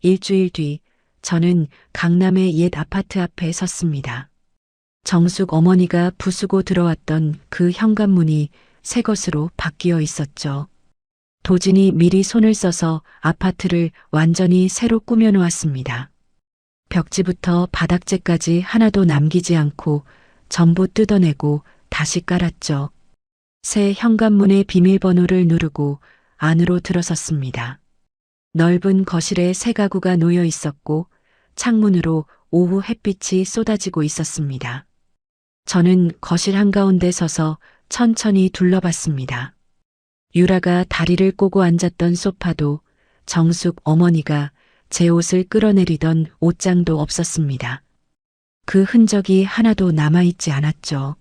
Speaker 1: 일주일 뒤 저는 강남의 옛 아파트 앞에 섰습니다. 정숙 어머니가 부수고 들어왔던 그 현관문이 새 것으로 바뀌어 있었죠. 도진이 미리 손을 써서 아파트를 완전히 새로 꾸며 놓았습니다. 벽지부터 바닥재까지 하나도 남기지 않고 전부 뜯어내고 다시 깔았죠. 새 현관문의 비밀번호를 누르고 안으로 들어섰습니다. 넓은 거실에 새 가구가 놓여 있었고 창문으로 오후 햇빛이 쏟아지고 있었습니다. 저는 거실 한가운데 서서 천천히 둘러봤습니다. 유라가 다리를 꼬고 앉았던 소파도 정숙 어머니가 제 옷을 끌어내리던 옷장도 없었습니다. 그 흔적이 하나도 남아있지 않았죠.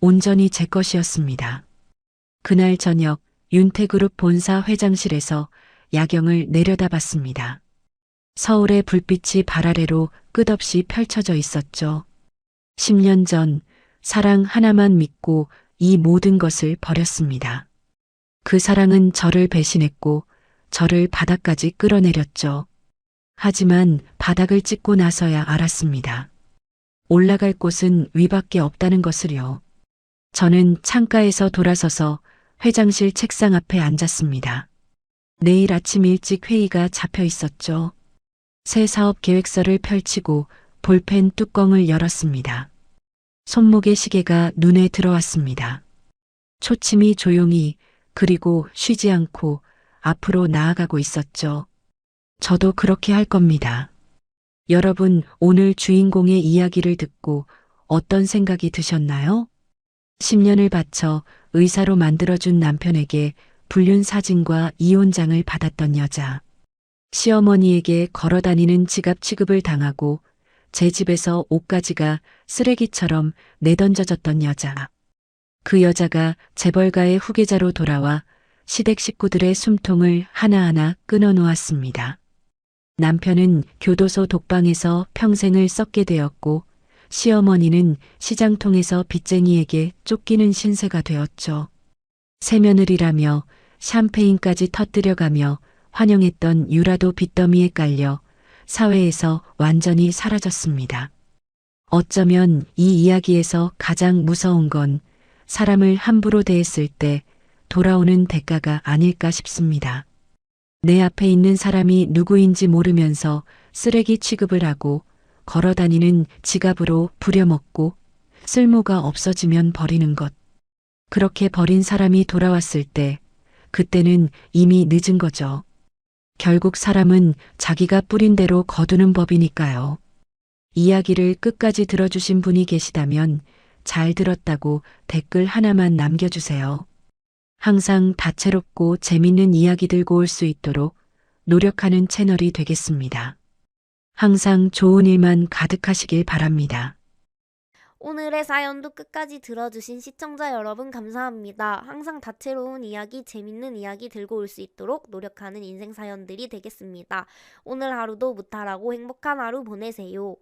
Speaker 1: 온전히 제 것이었습니다. 그날 저녁 윤태그룹 본사 회장실에서 야경을 내려다봤습니다. 서울의 불빛이 발 아래로 끝없이 펼쳐져 있었죠. 10년 전 사랑 하나만 믿고 이 모든 것을 버렸습니다. 그 사랑은 저를 배신했고 저를 바닥까지 끌어내렸죠. 하지만 바닥을 찍고 나서야 알았습니다. 올라갈 곳은 위밖에 없다는 것을요. 저는 창가에서 돌아서서 회장실 책상 앞에 앉았습니다. 내일 아침 일찍 회의가 잡혀 있었죠. 새 사업 계획서를 펼치고 볼펜 뚜껑을 열었습니다. 손목의 시계가 눈에 들어왔습니다. 초침이 조용히 그리고 쉬지 않고 앞으로 나아가고 있었죠. 저도 그렇게 할 겁니다. 여러분, 오늘 주인공의 이야기를 듣고 어떤 생각이 드셨나요? 10년을 바쳐 의사로 만들어준 남편에게 불륜 사진과 이혼장을 받았던 여자. 시어머니에게 걸어다니는 지갑 취급을 당하고 제 집에서 옷가지가 쓰레기처럼 내던져졌던 여자. 그 여자가 재벌가의 후계자로 돌아와 시댁 식구들의 숨통을 하나하나 끊어놓았습니다. 남편은 교도소 독방에서 평생을 썩게 되었고 시어머니는 시장통에서 빚쟁이에게 쫓기는 신세가 되었죠. 새며느리라며 샴페인까지 터뜨려가며 환영했던 유라도 빚더미에 깔려 사회에서 완전히 사라졌습니다. 어쩌면 이 이야기에서 가장 무서운 건 사람을 함부로 대했을 때 돌아오는 대가가 아닐까 싶습니다. 내 앞에 있는 사람이 누구인지 모르면서 쓰레기 취급을 하고 걸어다니는 지갑으로 부려먹고 쓸모가 없어지면 버리는 것. 그렇게 버린 사람이 돌아왔을 때 그때는 이미 늦은 거죠. 결국 사람은 자기가 뿌린 대로 거두는 법이니까요. 이야기를 끝까지 들어주신 분이 계시다면 잘 들었다고 댓글 하나만 남겨주세요. 항상 다채롭고 재밌는 이야기 들고 올 수 있도록 노력하는 채널이 되겠습니다. 항상 좋은 일만 가득하시길 바랍니다.
Speaker 2: 오늘의 사연도 끝까지 들어주신 시청자 여러분 감사합니다. 항상 다채로운 이야기, 재밌는 이야기 들고 올 수 있도록 노력하는 인생 사연들이 되겠습니다. 오늘 하루도 무탈하고 행복한 하루 보내세요.